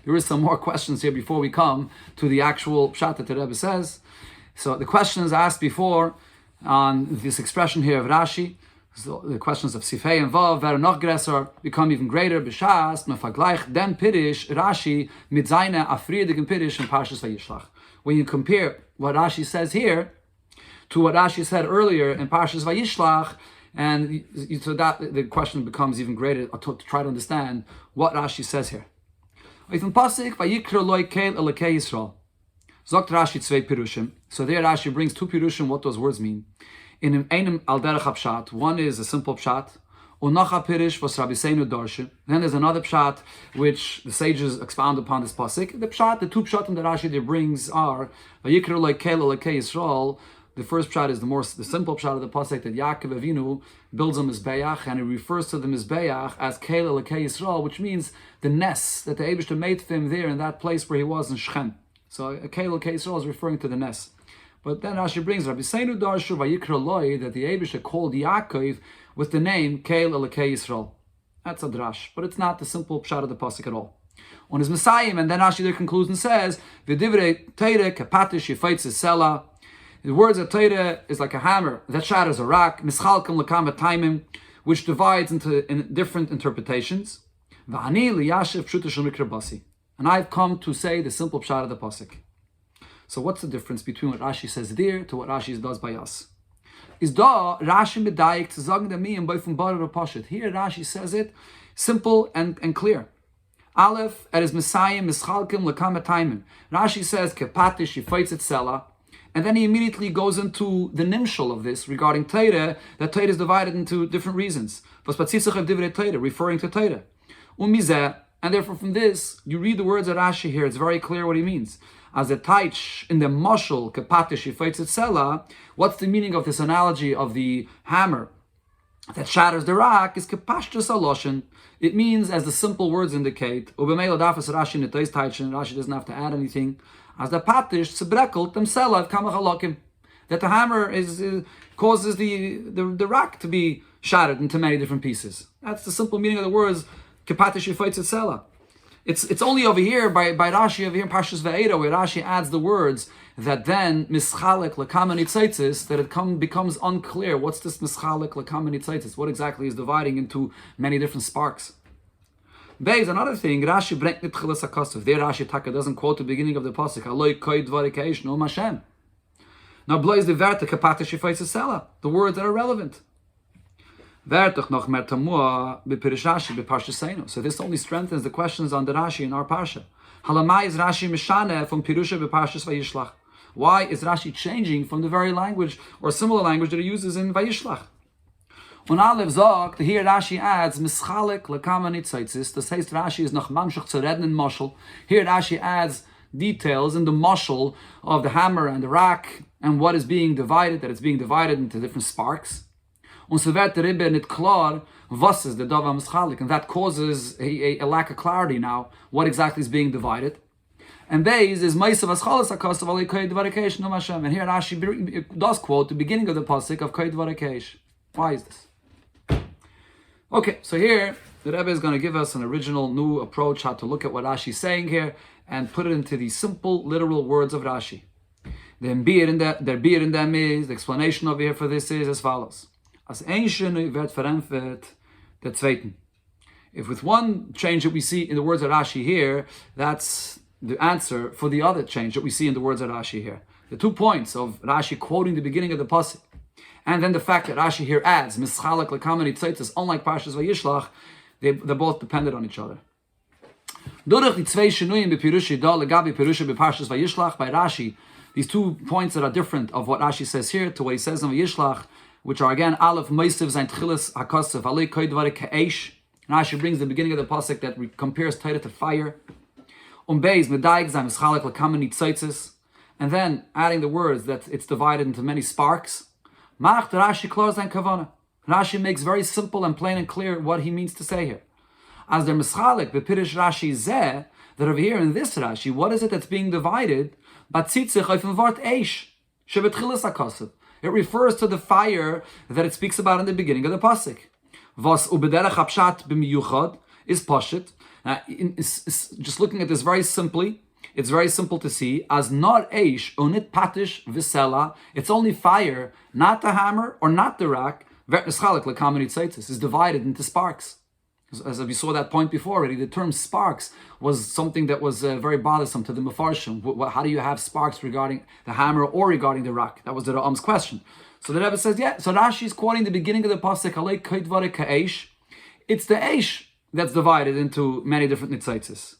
S1: There is some more questions here before we come to the actual pshat that the Rebbe says. So the questions asked before on this expression here of Rashi, so the questions of Sifei and Vav, Vera noch gresser, become even greater. B'shas, mefagleich dem Pirish, Rashi, mit seine afriedigen Pirish in Parshas Vayishlach. When you compare what Rashi says here to what Rashi said earlier in Parshas Vayishlach, and so that the question becomes even greater to try to understand what Rashi says here. So there Rashi brings two pirushim what those words mean. In einem al derech pshat, one is a simple pshat, then there's another pshat which the sages expound upon this pasuk. The two pshatim that Rashi there brings are Vayikra loikel elokei Yisrael. The first pshat is the simple pshat of the pasuk that Yaakov Avinu builds a mizbeach, and it refers to the mizbeach as Keil Elokei Yisrael, which means the nest that the Eibishter made for him there in that place where he was in Shechem. So Keil Elokei Yisrael is referring to the nest. But then Rashi brings Rabbi Seinu Darshu Vayikra Loi that the Eibishter called Yaakov with the name Keil Elokei Yisrael. That's a drash, but it's not the simple pshat of the pasuk at all. On his Messiah, and then Rashi there concludes and says V'divrei Teire Kapatish Yifaitzes Sela. The words of Torah is like a hammer that shatters a rock, mischalkim lekam taimim, which divides into different interpretations. V'ani liyashiv pshuta shel mikra basi. And I've come to say the simple pshat of the pasuk. So what's the difference between what Rashi says there to what Rashi does by us? Is da Rashi medayik to sagen the miyim by from bar or pashat. Here Rashi says it simple and clear. Aleph at his Messiah mischalkim lekam taimim. Rashi says kepatish yifaitzet sela. And then he immediately goes into the nimshal of this regarding Torah, that Torah is divided into different reasons. Referring to Torah. And therefore from this, you read the words of Rashi here, it's very clear what he means. As a taich in the mashal, kepatish yifaitzet sela, what's the meaning of this analogy of the hammer that shatters the rock is kepashtus aloshin. It means, as the simple words indicate, Rashi doesn't have to add anything, as the patish sebrekelt themselves kamachalokim, that the hammer causes the rock to be shattered into many different pieces. That's the simple meaning of the words kepatish yifaitzet sela. It's only over here by Rashi over here in Parshas Vaeira where Rashi adds the words that then mischalek lekam nitzaitzis, that it becomes unclear what's this mischalek lekam nitzaitzis, what exactly is dividing into many different sparks. There's another thing, Rashi brengt nit chilas hakosuf. There Rashi Taka doesn't quote the beginning of the pasuk, Aloi koi dvarikeish no Hashem. Now blows the verte kapatish yifaitzes sela, the words that are relevant. Vertach noch mer tamua b'pirishashi b'parshaseinu. So this only strengthens the questions on the Rashi in our parsha. Halamai is Rashi mishane from pirusha b'parshas Vayishlach. Why is Rashi changing from the very language or similar language that he uses in Vayishlach? On Aleph sagt, here Rashi adds mischalek lekam nitzaitzis. Das heißt, Rashi is noch mamshach zu reden in mashal. Here Rashi adds details in the mashal of the hammer and the rock and what is being divided, that it's being divided into different sparks. Und so wird der Rebbe nicht klar, was ist der Dava mischalek, and that causes a lack of clarity now, what exactly is being divided. And Beis is Meisav Aschalas HaKosav Alei Koi Dvarekesh No Hashem. And here Rashi does quote the beginning of the pasuk of Koi Dvarekesh. Why is this? Okay, so here the Rebbe is going to give us an original new approach how to look at what Rashi is saying here and put it into the simple literal words of Rashi. The beer in them is, the explanation over here for this is as follows. As Einschen wird verempfet der Zweiten. If with one change that we see in the words of Rashi here, that's the answer for the other change that we see in the words of Rashi here. The 2 points of Rashi quoting the beginning of the pasuk, and then the fact that Rashi here adds mischalek lekam nitzaitzis, unlike Parshas Vayishlach, they're both dependent on each other. Durch die zwei shenuyim b'pirushi da legabi pirusha b'Parshas Vayishlach, by Rashi, these 2 points that are different of what Rashi says here to what he says in Vayishlach, which are again Aleph Moisiv Zayin Tchilas HaKosef Alei Koi Dvarei Ka'esh. Rashi brings the beginning of the pasuk that compares Torah to fire. Beis Medayik Zayin Mischalek L'Kama Nitzotzes, and then adding the words that it's divided into many sparks. Mach Rashi Klar Zayin Kavana. Rashi makes very simple and plain and clear what he means to say here. As der Mischalek bepirish Rashi zeh, that over here in this Rashi, what is it that's being divided? Batzitzich auf dem Wort Eish, shebetchilas HaKosef. It refers to the fire that it speaks about in the beginning of the pasuk. Vas ubederach hapshat b'miyuchad is pashit. Just looking at this very simply, it's very simple to see. As not eish onit patish visela. It's only fire, not the hammer or not the rack. Is divided into sparks. As we saw that point before already, the term sparks was something that was very bothersome to the Mefarshim. How do you have sparks regarding the hammer or regarding the rock? That was the Ra'am's question. So the Rebbe says, yeah. So Rashi is quoting the beginning of the pasuk, Alei Kaidvare Ka'esh. It's the Eish that's divided into many different nitzaitzes.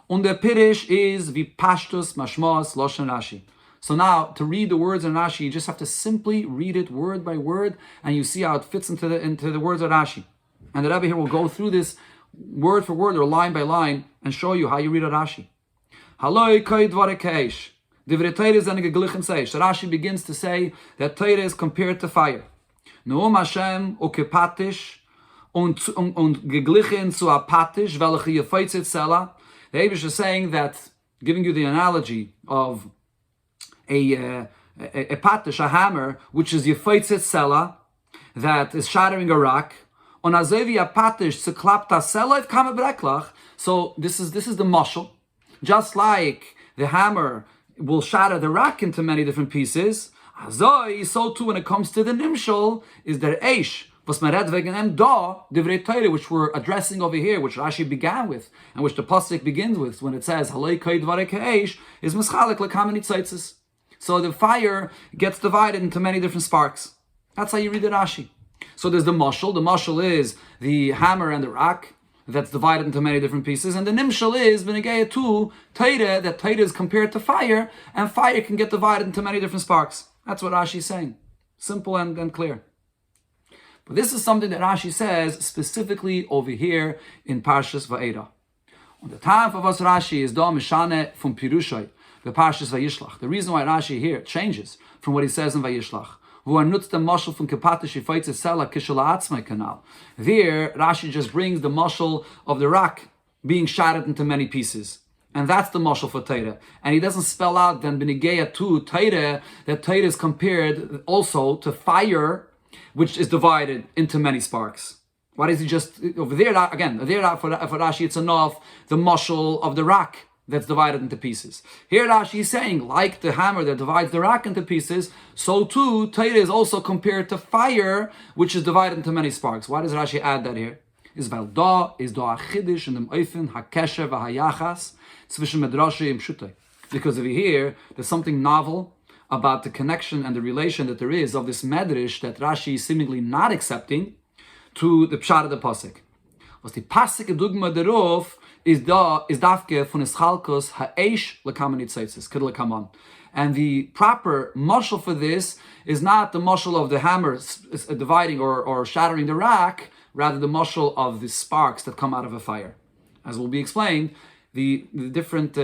S1: Und der Pirish is Vipashtus Mashmos Loshen Rashi. So now, to read the words in Rashi, you just have to simply read it word by word, and you see how it fits into the words of Rashi. And the Rabbi here will go through this word for word or line by line and show you how you read a Rashi. Haloi koi dvare keish. Divrei Torah is eine geglichen seish. So Rashi begins to say that Torah is compared to fire. Noam Hashem ukepatish und geglichen zu apatish welche yefeitzet sela. The Eibush is saying that, giving you the analogy of a patish, a hammer, which is yefeitzet sela, that is shattering a rock. On azevi a patish zeklapta sela kama breklach. So this is the mashal. Just like the hammer will shatter the rock into many different pieces, so too when it comes to the nimshal is der eish. Which we're addressing over here, which Rashi began with, and which the pasuk begins with when it says Halei kai dvarei ka'esh, is mischalek l'kama nitzaitzes. So the fire gets divided into many different sparks. That's how you read the Rashi. So there's the mashal. The mashal is the hammer and the rock that's divided into many different pieces, and the nimshal is b'negeya to Torah, that Torah is compared to fire, and fire can get divided into many different sparks. That's what Rashi is saying. Simple and clear. But this is something that Rashi says specifically over here in Parshas Vaeira. On the time of us Rashi is da mishane from Pirushay, the Parshas Vayishlach. The reason why Rashi here changes from what he says in Vayishlach. There, Rashi just brings the mashal of the rock being shattered into many pieces. And that's the mashal for Torah. And he doesn't spell out then b'negeya to Torah, that Torah is compared also to fire, which is divided into many sparks. Why does he just, over there, again, there for Rashi, it's enough, the mashal of the rock that's divided into pieces. Here Rashi is saying, like the hammer that divides the rock into pieces, so too, Torah is also compared to fire, which is divided into many sparks. Why does Rashi add that here? Is weil da is da a chidish in dem Oifen hakesher v'hayachas zwischen medrashe im pshutay. Because over here, there's something novel about the connection and the relation that there is of this medrash that Rashi is seemingly not accepting to the pshat of the pasuk. Was the pasuk dugma derof is dafke von eschalkos ha'eish l'kama nitzaitzes kid l'kaman. And the proper mashal for this is not the mashal of the hammer dividing or shattering the rock, rather the mashal of the sparks that come out of a fire. As will be explained, the different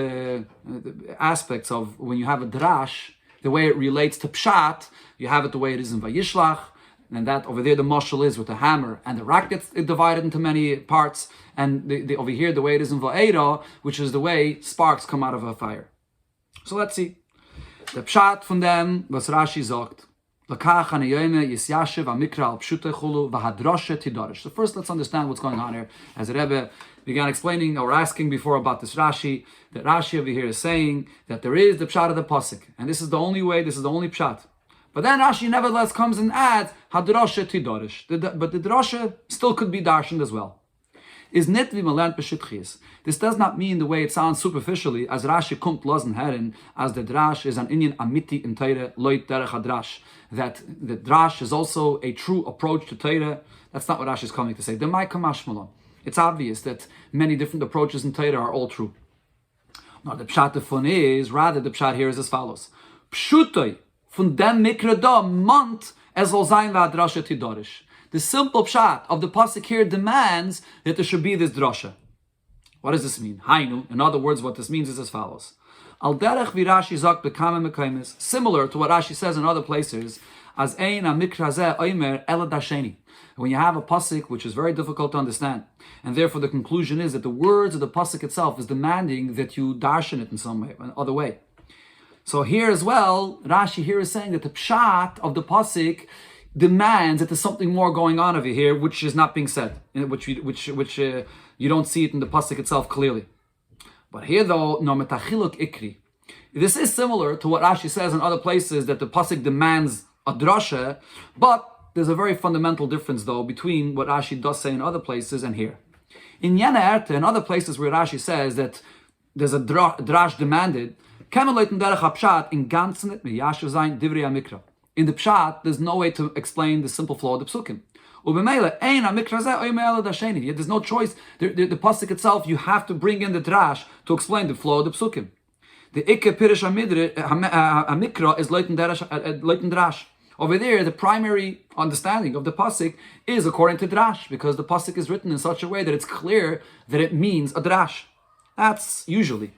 S1: aspects of when you have a drash, the way it relates to pshat, you have it the way it is in Vayishlach, and that over there the mashal is with the hammer, and the rock gets divided into many parts, and over here the way it is in Vaeira, which is the way sparks come out of a fire. So let's see. The pshat from them, was Rashi sagt, so first let's understand what's going on here. As the Rebbe began explaining or asking before about this Rashi, that Rashi over here is saying that there is the pshat of the pasuk, and this is the only way, this is the only pshat. But then Rashi nevertheless comes and adds hadrasha tidarish. But the drasha still could be darshaned as well. Is net wie man lernt beshitchis. This does not mean the way it sounds superficially, as Rashi kommt losen herin, as the drash is an inyan amiti in Torah loit derech hadrash, that the drash is also a true approach to Torah. That's not what Rashi is coming to say. The Maika Mashmalon. It's obvious that many different approaches in Torah are all true. Now the pshat fun is, rather the pshat here is as follows. Pshutoi von dem mikra da mont es soll sein v'hadrasha tidorish. The simple pshat of the pasuk here demands that there should be this drasha. What does this mean? Hainu. In other words, what this means is as follows. Al derech v'Rashi zok b'kama mekaymes, similar to what Rashi says in other places, as ein ha-mikra zeh oimer ela dasheni. When you have a pasuk which is very difficult to understand, and therefore the conclusion is that the words of the pasuk itself is demanding that you darshan it in some way, other way. So here as well, Rashi here is saying that the pshat of the pasuk demands that there's something more going on over here, which is not being said, which you don't see it in the pasuk itself clearly. But here though, no metachiluk ikri. This is similar to what Rashi says in other places, that the pasuk demands a drasha, but there's a very fundamental difference though between what Rashi does say in other places and here. In Yena Erte, in other places where Rashi says that there's a drash demanded, in the pshat, there's no way to explain the simple flow of the psukim. There's no choice. The pasuk itself, you have to bring in the drash to explain the flow of the psukim. The ikke pirish hamikra is leiten drash. Over there, the primary understanding of the pasuk is according to drash, because the pasuk is written in such a way that it's clear that it means a drash. That's usually.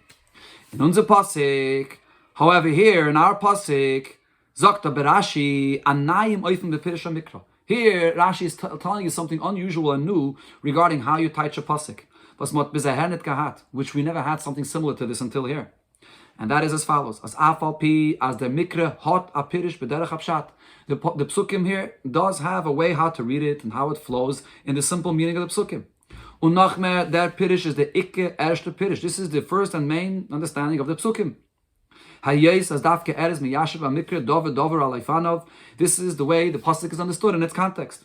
S1: In unser pasuk, however, here in our pasuk, Zakta berashi anayim oifim bepirish hamikra. Here, Rashi is telling you something unusual and new regarding how you teach a pasuk, which we never had something similar to this until here. And that is as follows: as afalpi, as the mikra hot apirish b'derech hapshat. The psukim here does have a way how to read it and how it flows in the simple meaning of the psukim. Unachme der pirish is the ikke erste pirish. This is the first and main understanding of the psukim. This is the way the pasuk is understood in its context.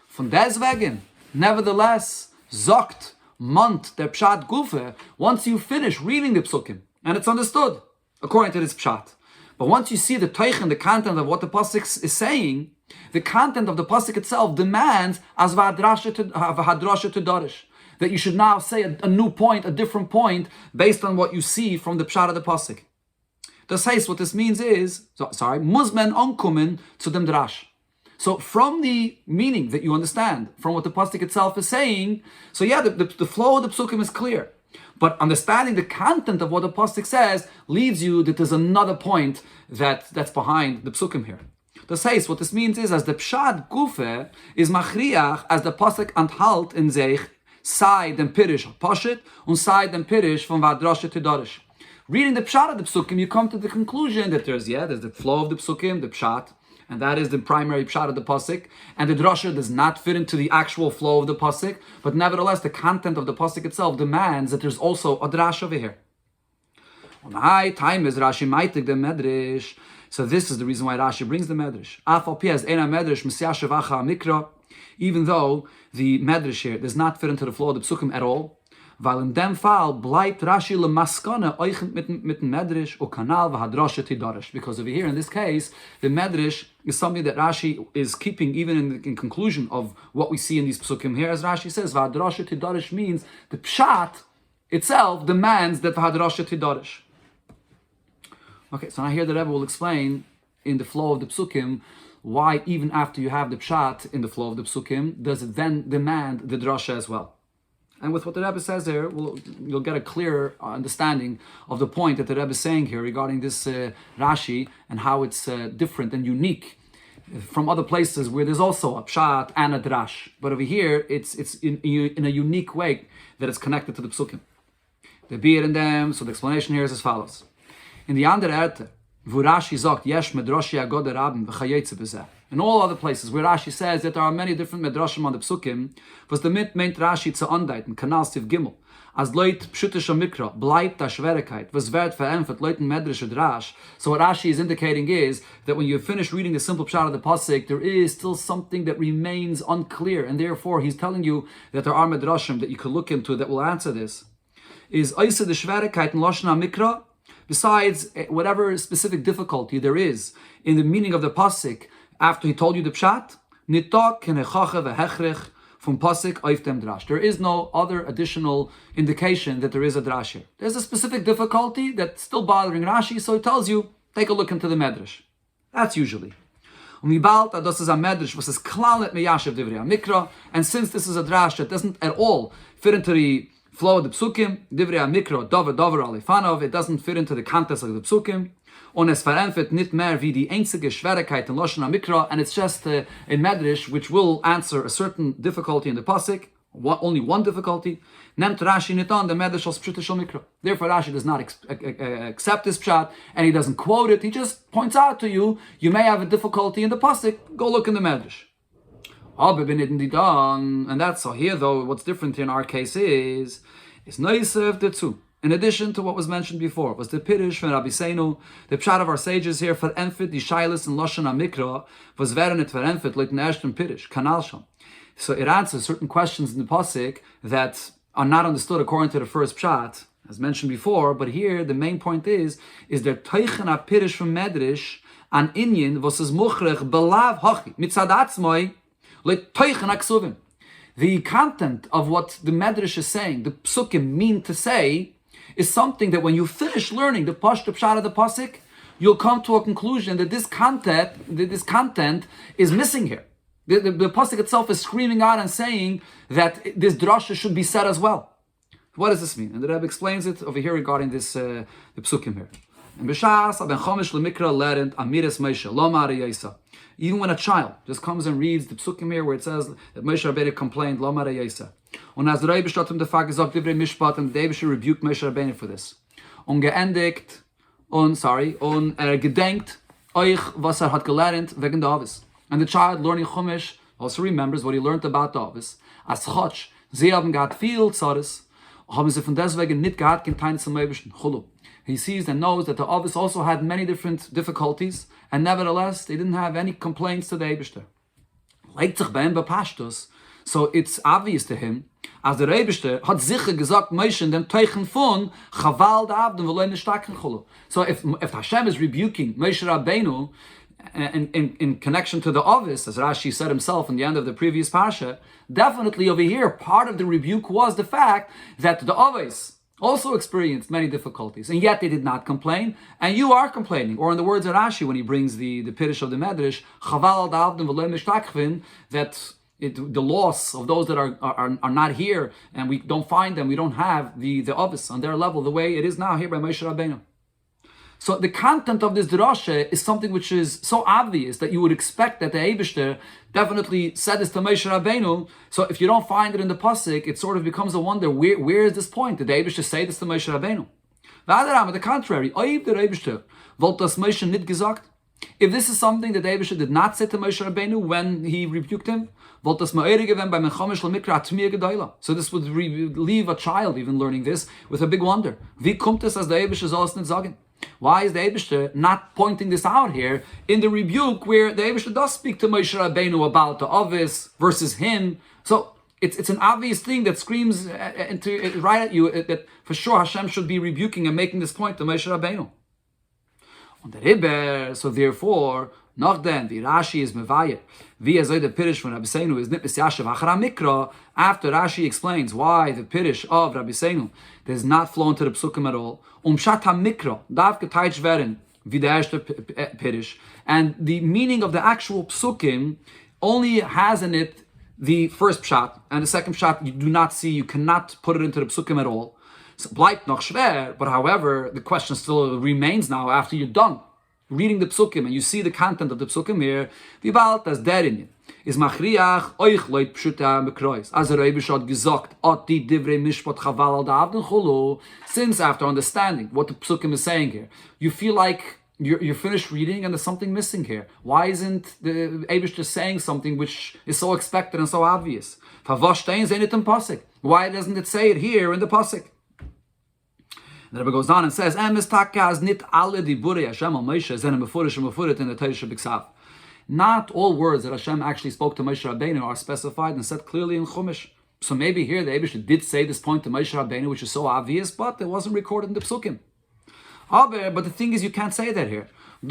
S1: Von deswegen, nevertheless, zokt, mont, der pshat gufe, once you finish reading the psukim, and it's understood according to this pshat. But once you see the teichen, the content of what the pasuk is saying, the content of the pasuk itself demands as v'hadrasha to darish, that you should now say a new point, a different point, based on what you see from the pshat of the pasuk. Das heißt, what this means is, muzmen onkumen zu dem drash. So from the meaning that you understand, from what the pasuk itself is saying, so yeah, the flow of the psukim is clear. But understanding the content of what the pasuk says leads you that there's another point that's behind the psukim here. Das heißt, what this means is, as the pshat gufe is machriach, as the pasuk anthalt in sich, sei dem pirish pashit, und sei dem pirish von vadrasha to darish. Reading the pshat of the psukim, you come to the conclusion that there's the flow of the psukim, the pshat, and that is the primary pshat of the pasuk, and the drasha does not fit into the actual flow of the pasuk, but nevertheless the content of the pasuk itself demands that there's also a drash over here. On high time is Rashi maitig the medrash, so this is the reason why Rashi brings the medrash. Afal pi as ena medrash misyashav acha mikra, even though the medrash here does not fit into the flow of the psukim at all. Weil in dem Fall bleibt Rashi lemaskana euchend mit dem Medrash o kanal v'hadrasha tidarish. Because over here in this case, the Medrash is something that Rashi is keeping even in conclusion of what we see in these psukim here. As Rashi says, v'hadrasha tidarish means the pshat itself demands that v'hadrasha tidarish. Okay, so now here the Rebbe will explain in the flow of the psukim why even after you have the pshat in the flow of the psukim, does it then demand the drasha as well. And with what the Rebbe says there, you'll get a clearer understanding of the point that the Rebbe is saying here regarding this Rashi and how it's different and unique from other places where there's also a pshat and a drash. But over here, it's in a unique way that it's connected to the psukim. The beer in them, so the explanation here is as follows. In the andere Erte, wo Rashi sagt, yesh medrashi agod rabim v'chayetze b'zeh. In all other places where Rashi says that there are many different medrashim on the psukim, was the meint Rashi zu andeuten, Kanal Stiv Gimel, as Leut pshutisha mikra, bleibt da Schwerigkeit, was wird verämpft Leuten medrash drash. So what Rashi is indicating is that when you finish reading the simple pshat of the pasuk, there is still something that remains unclear, and therefore he's telling you that there are medrashim that you could look into that will answer this. Is Oster the Schwerigkeit in Lashna mikra? Besides whatever specific difficulty there is in the meaning of the pasuk, after he told you the pshat, nitok kenechacha vehechrich from pasuk oif dem drash. There is no other additional indication that there is a drash here. There's a specific difficulty that's still bothering Rashi, so he tells you, take a look into the medrash. That's usually. Das is a medrash, was is klalet meyashev divrei mikra, and since this is a drash that doesn't at all fit into the flow of the psukim, divrei mikra, davar alifanov, it doesn't fit into the context of the psukim, und es verenfet nicht mehr wie die einzige Schwierigkeit in Lashon HaMikra, and it's just a medrash which will answer a certain difficulty in the pasuk, only one difficulty. Nemt Rashi nit on the medrash als pshuta shel mikra. Therefore, Rashi does not accept this pshat, and he doesn't quote it. He just points out to you, you may have a difficulty in the pasuk. Go look in the medrash. And that's so here, though, what's different in our case is noisev detzu. In addition to what was mentioned before, was the Pirish from Rabbi Seinu, the pshat of our sages here, for enfit, the shailis and Lashon HaMikra, was verenet for enfit, like Nashton Pirish, Kanal Sham. So it answers certain questions in the pasuk that are not understood according to the first pshat, as mentioned before, but here the main point is there teichen a Pirish from Medrash, an inyan, was is muchrech, belav hachi, mitzad atzmoi, like teichen aksuvim. The content of what the Medrash is saying, the psukim mean to say, is something that when you finish learning the pshat of the pasuk, you'll come to a conclusion that this content is missing here. The pasuk itself is screaming out and saying that this drasha should be said as well. What does this mean? And the Rabbi explains it over here regarding this the psukim here. Even when a child just comes and reads the psukim here where it says that Moshe Rabbeinu complained, Lo Mara Yesa. Und as the Rabbi hat ihm der gesagt, Divrei Mishpat, and the Rebbe rebuked Moshe Rabbeinu for this. Und geendigt, und gedenkt euch, was hat gelernt wegen der Avis. And the child learning Chumash also remembers what he learned about the Avis. As Chotsch, sie haben gehabt viel Zares, haben sie von deswegen nicht gehabt, kein Teil zum Eibischen, Chulu. He sees and knows that the Avis also had many different difficulties, and nevertheless, they didn't have any complaints to the Eibishter. Legt sich bei ihm bepashtus, so it's obvious to him, as der Eibishter hat sicher gesagt, Moshe in dem Teichen von Chaval da Abden, weil nicht starken Chulu. So if Hashem is rebuking Moshe Rabbeinu in connection to the Avis, as Rashi said himself in the end of the previous parsha, definitely over here, part of the rebuke was the fact that the Avis also experienced many difficulties, and yet they did not complain, and you are complaining. Or in the words of Rashi, when he brings the Pirish of the Medrash, Chaval Davdim v'lo mishtakvin, that the loss of those that are not here, and we don't find them, we don't have the Avis on their level, the way it is now here by Moshe Rabbeinu. So the content of this drasha is something which is so obvious that you would expect that the Eibishter definitely said this to Moshe Rabbeinu. So if you don't find it in the pasuk, it sort of becomes a wonder, where is this point? Did the Eibishter say this to Moshe Rabbeinu? On the contrary, Oiv der Eibishter, wollte das Moshe nicht gesagt? If this is something that the Eibishter did not say to Moshe Rabbeinu when he rebuked him, wollte das Vaeira given by Menchamish Lemikra Atmir Gedaila. So this would leave a child even learning this with a big wonder. Wie kommt es, as the Eibishter soll es nicht sagen? Why is the Eibishter not pointing this out here in the rebuke where the Eibishter does speak to Moshe Rabbeinu about the Avis versus him? So it's an obvious thing that screams right at you that for sure Hashem should be rebuking and making this point to Moshe Rabbeinu. Und der Rebbe, so therefore, noch then, the Rashi is mevayer, wie the Pirish from Rabbi Seinu is nit yashav achara mikra, after Rashi explains why the Pirish of Rabbi Seinu does not flow into the psukim at all, shat ha-mikra, darf geteilt werden, wie der erste Pirish, and the meaning of the actual psukim only has in it the first pshat, and the second pshat you do not see, you cannot put it into the psukim at all. So bleibt noch schwer, but however, the question still remains now after you're done reading the psukim and you see the content of the psukim here, wie bald das der in is machriach euch leut pshuta bekreuz. As der Rebbe hat gesagt, at die divrei mishpat chaval al da'avden chulu, since after understanding what the psukim is saying here, you feel like you're finished reading and there's something missing here. Why isn't the Eibush just saying something which is so expected and so obvious? Why doesn't it say it here in the pasuk? The Rebbe goes on and says, not all words that Hashem actually spoke to Moshe Rabbeinu are specified and said clearly in Chumash. So maybe here the Eibush did say this point to Moshe Rabbeinu, which is so obvious, but it wasn't recorded in the psukim. But the thing is, you can't say that here. Here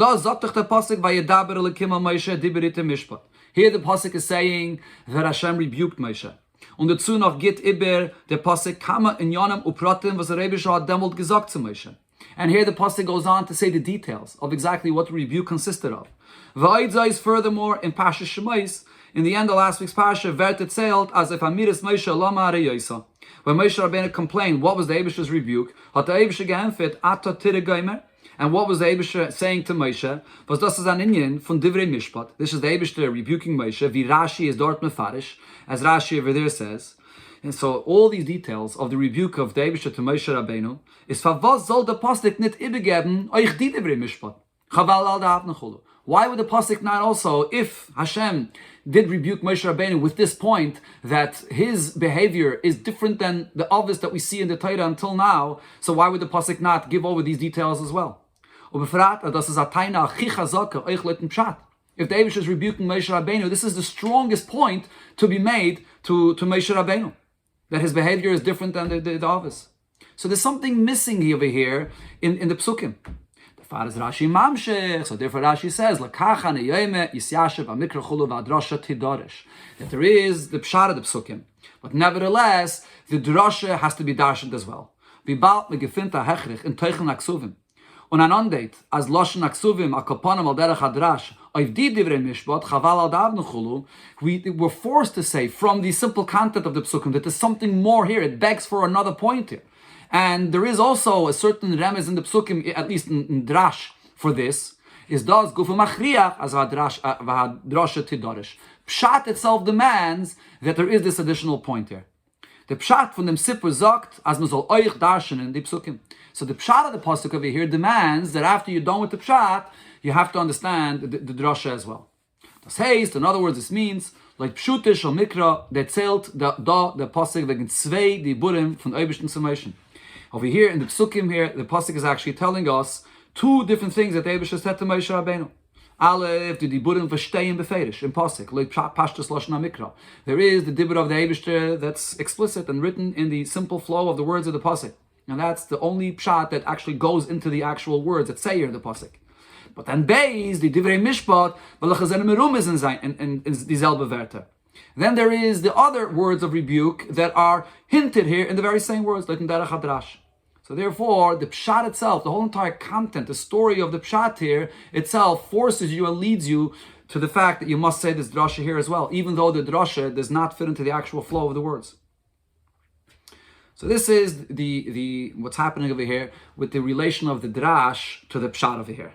S1: the pasuk is saying that Hashem rebuked Moshe. Und dazu noch geht über der pasuk kama in Yonem upratim, was der Rebbe hat damals gesagt zu Moshe. And here the pasuk goes on to say the details of exactly what the rebuke consisted of. Vaeira furthermore in Pasha Shemais, in the end of last week's Pasha, Vert erzählt, as if Amiris Moshe Lama Areyosa. When Moshe Rabbeinu complained, what was the Eibusher's rebuke? Hat the Eibusher geämpft, Ata Tire Geimer. And what was the Eibusher saying to Moshe? Was das is an Inyan von Divrei Mishpat. This is the Eibusher rebuking Moshe. Wie Rashi is dort mefarish, as Rashi over there says. And so all these details of the rebuke of the Eibusher to Moshe Rabbeinu is for was soll der Pasuk nicht übergeben euch die Divrei Mishpat. Chaval al da'at nechulu. Why would the pasuk not also, if Hashem did rebuke Moshe Rabbeinu with this point that his behavior is different than the obvious that we see in the Torah until now, so why would the pasuk not give over these details as well? If the Eibush is rebuking Moshe Rabbeinu, this is the strongest point to be made to Moshe Rabbeinu, that his behavior is different than the obvious. So there's something missing over here in the psukim. Rashi mamshech. So therefore Rashi says, that there is the pshat of the psukim, but nevertheless the drasha has to be darshaned as well. Und anondet as loshen aksuvim akoponim al derech hadrash oiv di divrei mishpat chaval al dav nechulu. We were forced to say from the simple content of the psukim that there's something more here. It begs for another point here. And there is also a certain remez in the psukim, at least in drash, for this, is das gufa machriach as v'hadrasha tidorish. Pshat itself demands that there is this additional point here. The pshat from them sipur sagt, as man soll euch darshan in the psukim. So the pshat of the pasuk over here demands that after you're done with the pshat, you have to understand the drasha as well. Das heißt, in other words, this means, like pshutish or mikra, that zählt the pasuk wegen zwei die burim von Eibishten Summation. Over here in the psukim here, the pasuk is actually telling us two different things that Eibush said to Moshe Rabbeinu. Aleph, the diburim verstehen beferish in pasuk, like pashtus lashon mikra. There is the dibur of the Eibush that's explicit and written in the simple flow of the words of the pasuk, and that's the only pshat that actually goes into the actual words that say here in the pasuk. But then beis the divrei mishpat v'lechazen merumes in dieselbe Werte. Then there is the other words of rebuke that are hinted here in the very same words, like in derech hadrash. So therefore, the pshat itself, the whole entire content, the story of the pshat here itself forces you and leads you to the fact that you must say this drasha here as well, even though the drasha does not fit into the actual flow of the words. So this is the what's happening over here with the relation of the drash to the pshat over here.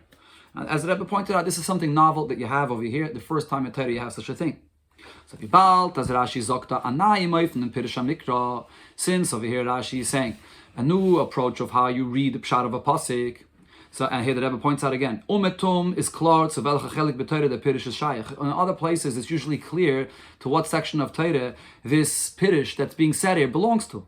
S1: And as the Rabbi pointed out, this is something novel that you have over here. The first time in Torah you have such a thing. So Vibalt, as Rashi zokta anayimay from the Pirush Mikra, since over here Rashi is saying a new approach of how you read the pshat of a pasuk. So, and here the Rebbe points out again, umetum is klar to velcha chelik b'Torah the Pirush is shaykh. In other places, it's usually clear to what section of Torah this Pirush that's being said here belongs to.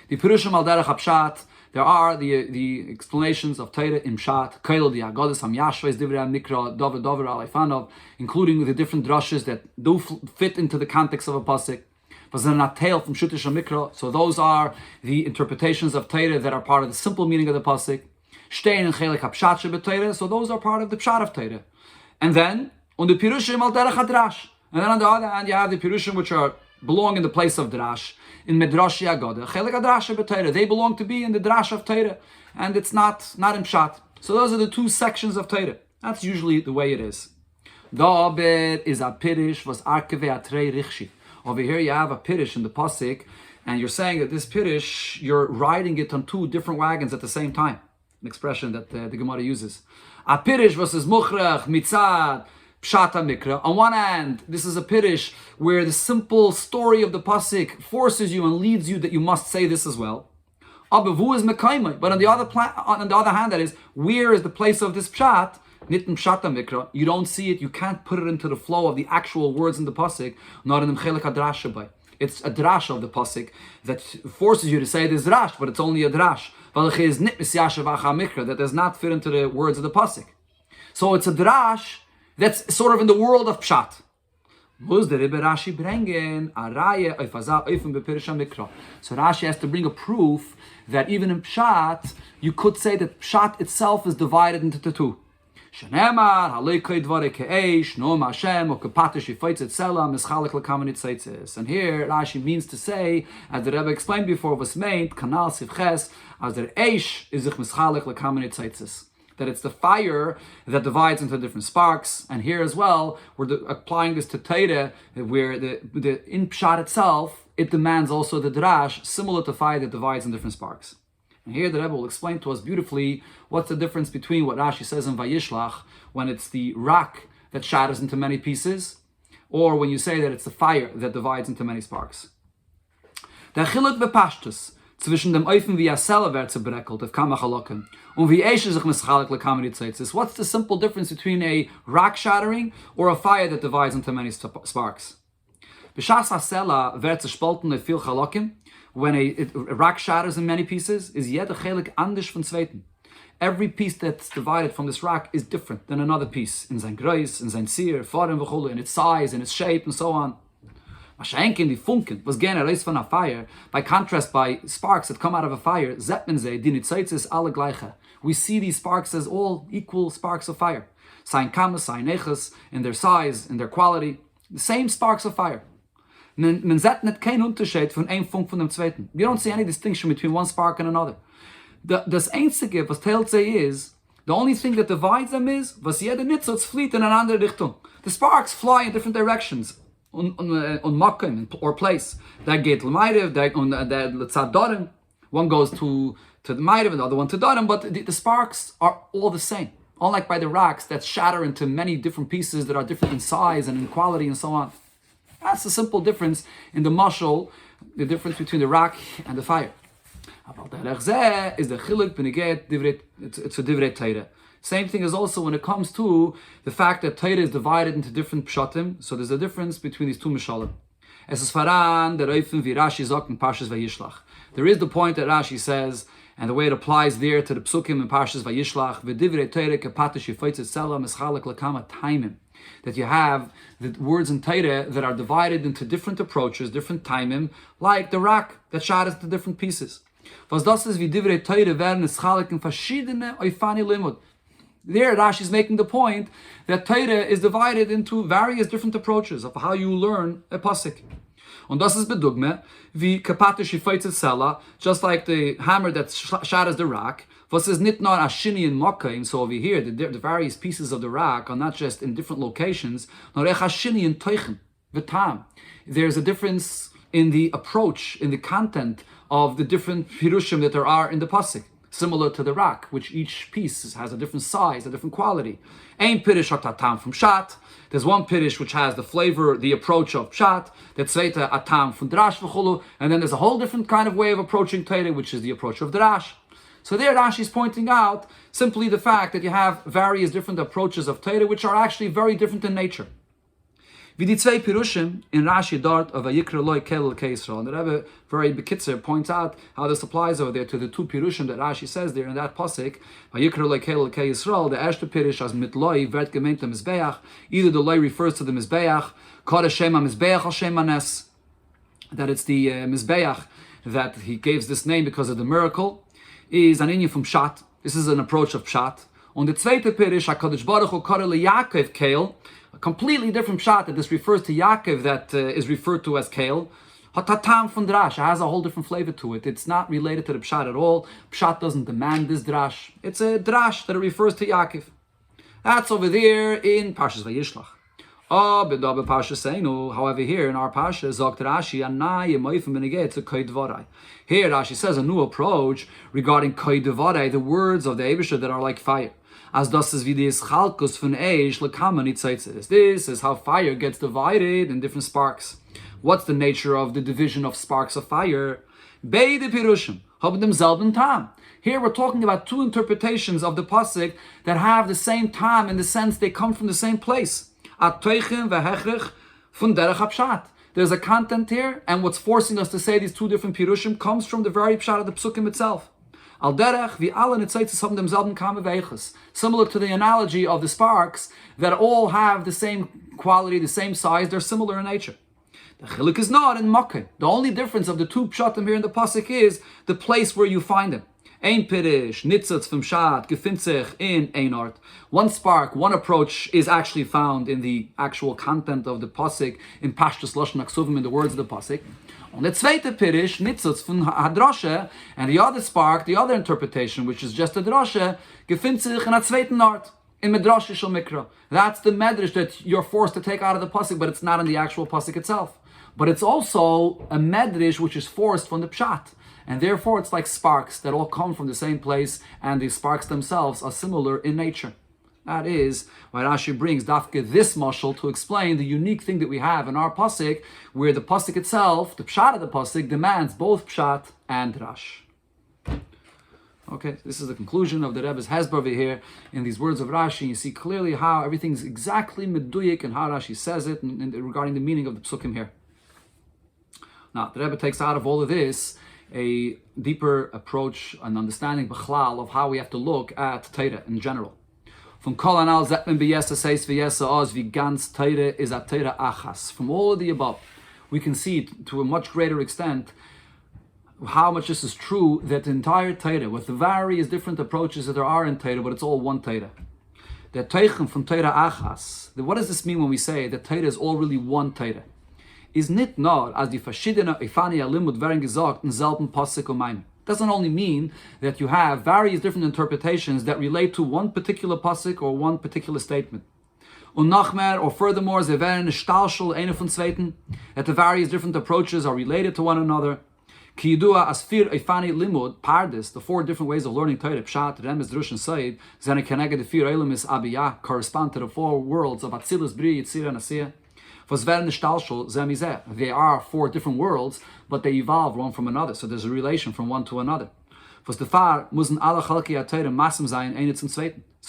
S1: The Pirushim al derech hapshat. There are the explanations of Torah in Pshat, Kailo the Agodas Ham Yashvais Divrei Mikra Dover Alaifanov, including the different drushes that do fit into the context of a pasuk. But they're not tail from Shutish Mikra. So those are the interpretations of Torah that are part of the simple meaning of the pasuk. Stein and Chelek Hapshat Shebet. So those are part of the Pshat of Torah. And then on the Pirushim al derech hadrash. And then on the other hand, you have the Pirushim which belong in the place of drash. In Medrashi Agoda, Chelek Hadrash b'Torah, they belong to be in the drash of Torah, and it's not in Pshat. So those are the two sections of Torah. That's usually the way it is. Da'abed is a pirish was arkeve atrei richshi. Over here you have a pirish in the pasuk, and you're saying that this pirish you're riding it on two different wagons at the same time. An expression that the Gemara uses. A pirish versus muchrach mitzad. Pshat Mikra. On one hand, this is a pirish where the simple story of the pasuk forces you and leads you that you must say this as well. Abavu is mekaymai. But on the other hand, that is, where is the place of this pshat? Nitn Pshat Mikra. You don't see it. You can't put it into the flow of the actual words in the pasuk. Not in the Chelek Hadrash by. It's a drash of the pasuk that forces you to say this drash, but it's only a drash. That does not fit into the words of the pasuk. So it's a drash that's sort of in the world of Pshat. So Rashi has to bring a proof that even in Pshat, you could say that Pshat itself is divided into two. Shenemar halei kol dvarei ke'eish noam Hashem ukepatish yifaitzet selam eschalek lekamani tzeitzis. And here Rashi means to say, as the Rebbe explained before, was made kanal sivches as der eish is ich mischalek lekamani tzeitzis. That it's the fire that divides into different sparks. And here as well, we're applying this to Torah, where the in Pshat itself, it demands also the drash, similar to fire that divides in different sparks. And here the Rebbe will explain to us beautifully what's the difference between what Rashi says in Vayishlach, when it's the rock that shatters into many pieces, or when you say that it's the fire that divides into many sparks. Der Chiluk bepashtus, zwischen dem Eufen wie Asela wird zerbreckelt auf Kamachaloken und wie Esche sich mischalek lekamani tzeitzis. What's the simple difference between a rock shattering or a fire that divides into many sparks? B'shas Asela wird zerspalten auf viel Chalokim, when a rock shatters in many pieces, is jeder Chelik anders von zweiten. Every piece that's divided from this rock is different than another piece in sein Greis, in sein Zier, Faden v'chulu, in its size, in its shape, and so on. Mashenken, die Funken, was gerne raus von a fire, by contrast by sparks that come out of a fire, zetmen sie, die Nitzaitzis alle gleiche. We see these sparks as all equal sparks of fire. Sein kamas, sein neches, in their size, in their quality, the same sparks of fire. Men zet net kein Unterschied von ein Funk von dem zweiten. You don't see any distinction between one spark and another. Das Einzige, was teilt sie is, the only thing that divides them is, was jeder Nitzotz flieht in eine andere Richtung. The sparks fly in different directions. On Makim or place. That geht l'mayrev, that l'tzad darim. One goes to the mayrev, and the other one to darim, but the sparks are all the same. Unlike by the rocks that shatter into many different pieces that are different in size and in quality and so on. That's the simple difference in the mashal, the difference between the rock and the fire. Is the chiluk b'neget divrei, it's a divrei Torah. Same thing is also when it comes to the fact that Torah is divided into different pshatim. So there's a difference between these two mishalim. Es is faran der Reifen wie Rashi sagt in Parshas Vayishlach. There is the point that Rashi says, and the way it applies there to the psukim in Parshas Vayishlach, v'divrei Torah kepatish yifaitzet selam eschalek lekama taimim. That you have the words in Torah that are divided into different approaches, different taimim, like the rock that shatters into different pieces. Was das ist wie divrei Torah werden eschalek in verschiedene oifani limud. There, Rashi is making the point that Torah is divided into various different approaches of how you learn a pasuk. Und das ist bedugme, wie kapatish yifaitzet sela, just like the hammer that shatters the rock. Was is nit not ashini and makaim. So over here, the various pieces of the rock are not just in different locations. Nor ech ashini and teichen v'tam. There's a difference in the approach, in the content of the different pirushim that there are in the pasuk. Similar to the rock, which each piece has a different size, a different quality. Ein pirish atam from pshat. There's one pirish which has the flavor, the approach of pshat. The zweite atam from drash v'chulu. And then there's a whole different kind of way of approaching Torah, which is the approach of drash. So there Rashi is pointing out simply the fact that you have various different approaches of Torah, which are actually very different in nature. Wie die zwei Pirushim in Rashi dort of Vayikra loy kel Yisrael. And the Rebbe very bekitzer points out how this applies over there to the two Pirushim that Rashi says there in that pasuk. Vayikra loy kel Yisrael. The erste Pirush as mit loy wird gemeint am Mizbeach. Either the loy refers to the Mizbeach, Kodesh Shem Mizbeach al Shem Anes, that it's the Mizbeach that he gives this name because of the miracle, is an inyan from Pshat. This is an approach of Pshat. On the zweite Pirush, HaKadosh Baruch Hu Kara LeYaakov Kel, a completely different pshat that this refers to Yaakov that is referred to as Kale. Hatatam from drash, it has a whole different flavor to it. It's not related to the pshat at all. Pshat doesn't demand this drash. It's a drash that it refers to Yaakov. That's over there in Parshas Vayishlach. However, here in our Parsha, Zogt Rashi, here Rashi says a new approach regarding Koi Devarai, the words of the Eibusha that are like fire. As das is wie die Schalkus von Eish lekama nitzaitzes. This is how fire gets divided in different sparks. What's the nature of the division of sparks of fire? Beide pirushim haben demselben tam. Here we're talking about two interpretations of the pasuk that have the same tam in the sense they come from the same place. At-toichem v'hechrich von derech hapshat. There's a content here, and what's forcing us to say these two different pirushim comes from the very pshat of the psukim itself. Al derech vi alle nitzaitzes haben demselben kame veiches. Similar to the analogy of the sparks that all have the same quality, the same size, they're similar in nature. The chiluk is not in makkah. The only difference of the two pshatim here in the pasuk is the place where you find them. Ein Pirish, Nitzitz vom Pshat, gefindt sich in ein Ort. One spark, one approach is actually found in the actual content of the Pasuk, in Pashtus Lashon HaKsuvim, in the words of the Pasuk. And the zweite Pirish, Nitzitz von Hadrashe, and the other spark, the other interpretation, which is just a Drashe, gefindt sich in a zweiten Ort, in Medrash Shel Mikra. That's the Medrash that you're forced to take out of the Pasuk, but it's not in the actual Pasuk itself. But it's also a Medrash which is forced from the Pshat. And therefore, it's like sparks that all come from the same place, and the sparks themselves are similar in nature. That is why Rashi brings Dafke this mashal to explain the unique thing that we have in our pasuk, where the pasuk itself, the pshat of the pasuk, demands both pshat and rash. Okay, this is the conclusion of the Rebbe's Hesber over here in these words of Rashi. You see clearly how everything's exactly meduyik and how Rashi says it and regarding the meaning of the psukim here. Now, the Rebbe takes out of all of this a deeper approach and understanding b'chlal of how we have to look at Torah in general. From kol anal zetmen b'yesa seis v'yesa oz v'gans Torah is a Torah achas. From all of the above, we can see to a much greater extent how much this is true, that the entire Torah, with the various different approaches that there are in Torah, but it's all one Torah. The Teichen from Torah achas. What does this mean when we say that Torah is all really one Torah? Is nit nur as die verschiedene Ifani Alimut werden gesagt in selben Pasuk und doesn't only mean that you have various different interpretations that relate to one particular pasuk or one particular statement. Und noch mehr, or furthermore, sie werden stalschel eine von zweiten, that the various different approaches are related to one another. Ki yidua as fir Ifani Limud, Pardes, the four different ways of learning Torah, Pshat, Remez, Drush, and Said, zene keneged the fir Eilemis Abiyah, correspond to the four worlds of Atzilus, Bri, Yitzira, and Asiyah. They are four different worlds, but they evolve one from another. So there's a relation from one to another. So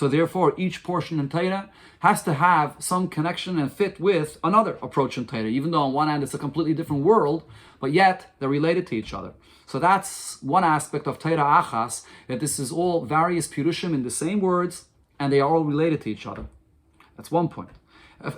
S1: therefore, each portion in Torah has to have some connection and fit with another approach in Torah, even though on one hand it's a completely different world, but yet they're related to each other. So that's one aspect of Torah Achas, that this is all various Pirushim in the same words, and they are all related to each other. That's one point.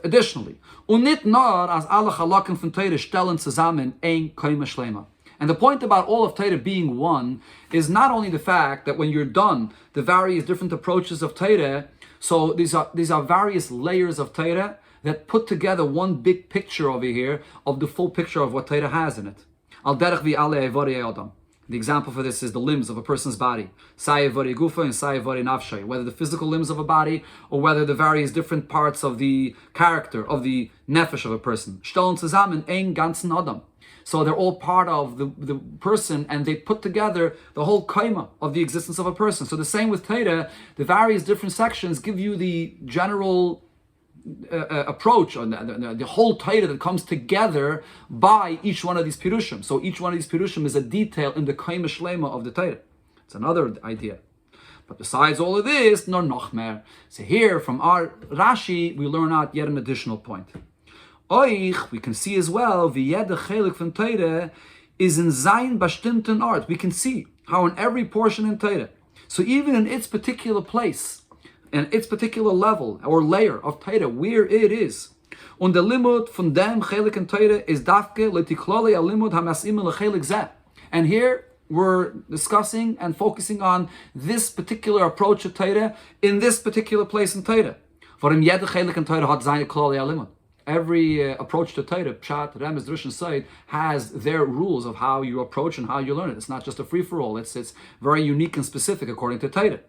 S1: Additionally, und nicht nur als alle Chalaken von Torah stellen zusammen ein Koima Shlema. And the point about all of Torah being one is not only the fact that when you're done, the various different approaches of Torah, so these are various layers of Torah that put together one big picture over here of the full picture of what Torah has in it. Al derech vi ale evorei Adam. The example for this is the limbs of a person's body. Sayevari gufa and sayevari nafshay. Whether the physical limbs of a body or whether the various different parts of the character, of the nefesh of a person. Stellen zusammen ein ganzen Adam. So they're all part of the person, and they put together the whole kaima of the existence of a person. So the same with Torah, the various different sections give you the general approach on the whole Torah that comes together by each one of these pirushim. So each one of these pirushim is a detail in the kaima shlema of the Torah. It's another idea. But besides all of this, nor noch mehr. So here from our Rashi, we learn out yet an additional point. Oich, we can see as well, the jede Chelek von Torah is in Zayin bestimmten Ort. We can see how in every portion in Torah, so even in its particular place, and its particular level or layer of Torah, where it is. Und der Limud von dem Chelek in Torah is dafke letiklole alimud hamasim lechelek zeh. And here we're discussing and focusing on this particular approach of Torah in this particular place in Torah. Varim jede Chelek in Torah hat seine klole alimud. Every approach to Torah, Pshat, Remez, Drush, and Said, has their rules of how you approach and how you learn it. It's not just a free-for-all. It's very unique and specific according to Torah.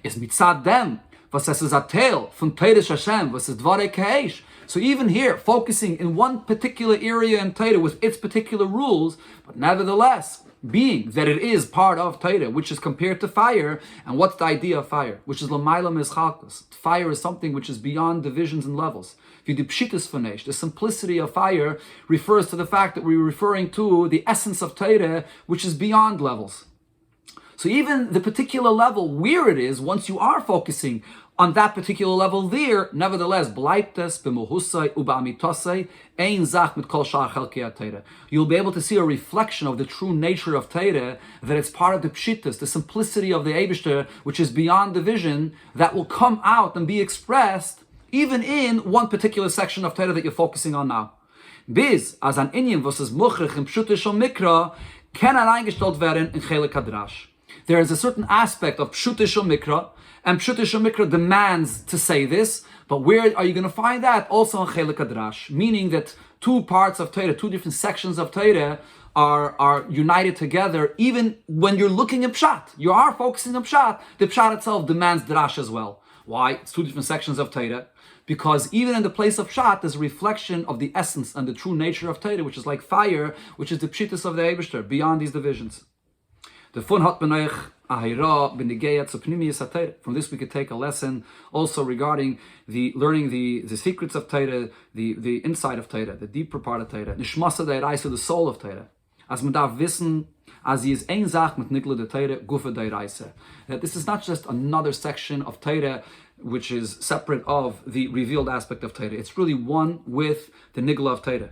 S1: It's mitzad dem. Was es ist a tale von Torah Hashem, was es dvarei keish. So even here, focusing in one particular area in Torah with its particular rules, but nevertheless, being that it is part of Torah, which is compared to fire. And what's the idea of fire? Which is l'mayla mischalkus. Fire is something which is beyond divisions and levels. The simplicity of fire refers to the fact that we're referring to the essence of Torah, which is beyond levels. So even the particular level where it is, once you are focusing on that particular level there, nevertheless, you'll be able to see a reflection of the true nature of Torah, that it's part of the pshittas, the simplicity of the Eibishter, which is beyond division, that will come out and be expressed even in one particular section of Torah that you're focusing on now. Biz, as an inyan, was es muchrich im pshutish mikra, kann eingestellt werden in Chelek Hadrash. there is a certain aspect of Pshutei Shel Mikra, and Pshutei Shel Mikra demands to say this, but where are you going to find that? Also in Chelek Hadrash, meaning that two parts of Torah, two different sections of Torah are united together, even when you're looking at Pshat. You are focusing on Pshat. The Pshat itself demands Drash as well. Why? It's two different sections of Torah. Because even in the place of Pshat, there's a reflection of the essence and the true nature of Torah, which is like fire, which is the Pshitas of the Eibishter, beyond these divisions. The fun hat benoich ahira b'negeyat pnimiyus haTorah. From this we could take a lesson also regarding learning the secrets of Torah, the inside of Torah, the deeper part of Torah. Nishmasa da'iraisa, the soul of Torah. As man darf wissen, as is ein Sach mit Nigle de Torah, gufe da'iraisa. That this is not just another section of Torah which is separate of the revealed aspect of Torah. It's really one with the Nigla of Torah.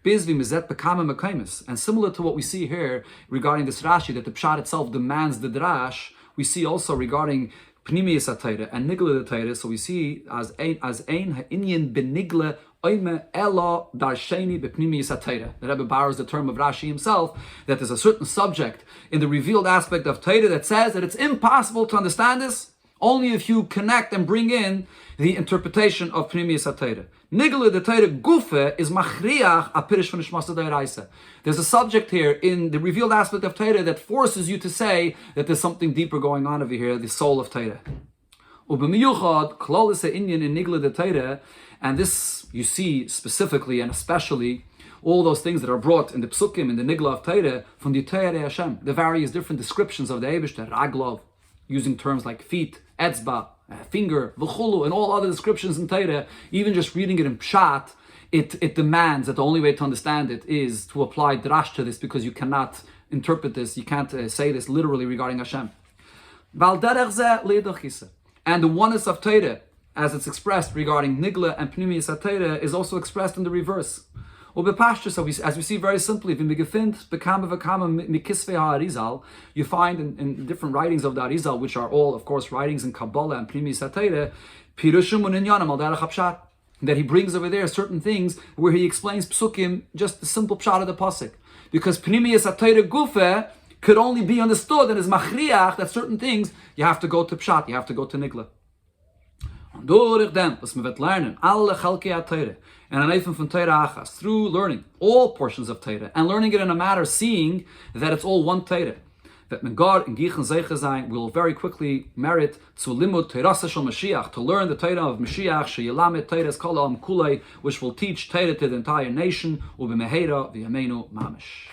S1: And similar to what we see here regarding this Rashi, that the Pshat itself demands the Drash, we see also regarding Pnimiyus HaTorah and Nigla the Torah. So we see as ein ha'inyan benigla oime elo darsheni b'pnimiyus HaTorah. The Rebbe borrows the term of Rashi himself, that there's a certain subject in the revealed aspect of Torah that says that it's impossible to understand this only if you connect and bring in the interpretation of Pnimiyus HaTorah. Nigla the Torah gufe is machriach a pirish von Nishmasa da'iraisa. There's a subject here in the revealed aspect of Torah that forces you to say that there's something deeper going on over here, the soul of Torah. Ubemiyuchad klolis ha'inyan in Nigla the Torah, and this you see specifically and especially all those things that are brought in the psukim, in the Nigla of Torah, from the Torah Hashem, the various different descriptions of the Eibishter, raglov, using terms like feet, etzba, finger, v'chulu, and all other descriptions in Torah, even just reading it in Pshat, it demands that the only way to understand it is to apply drash to this, because you cannot interpret this, you can't say this literally regarding Hashem. And the oneness of Torah, as it's expressed regarding Nigla and Pnimiyus HaTorah, is also expressed in the reverse. So as we see very simply, you find in different writings of the Arizal, which are all, of course, writings in Kabbalah and Pnimiyus HaTorah, that he brings over there certain things where he explains psukim, just the simple pshat of the pasuk. Because Pnimiyus HaTorah gufe could only be understood and is machriach that certain things you have to go to pshat, you have to go to Nigla. Durch dem, was man wird lernen, alle Chelkei HaTorah, and an eifem von Torah achas, through learning all portions of Torah, and learning it in a matter, seeing that it's all one Torah, that men God and Gichen Zeiche sein will very quickly merit zu limud Torah shel Mashiach, to learn the Torah of Mashiach, sheyelamed Torah's kol ha'am kulei, which will teach Torah to the entire nation, u'b'meheira v'yameinu mamish.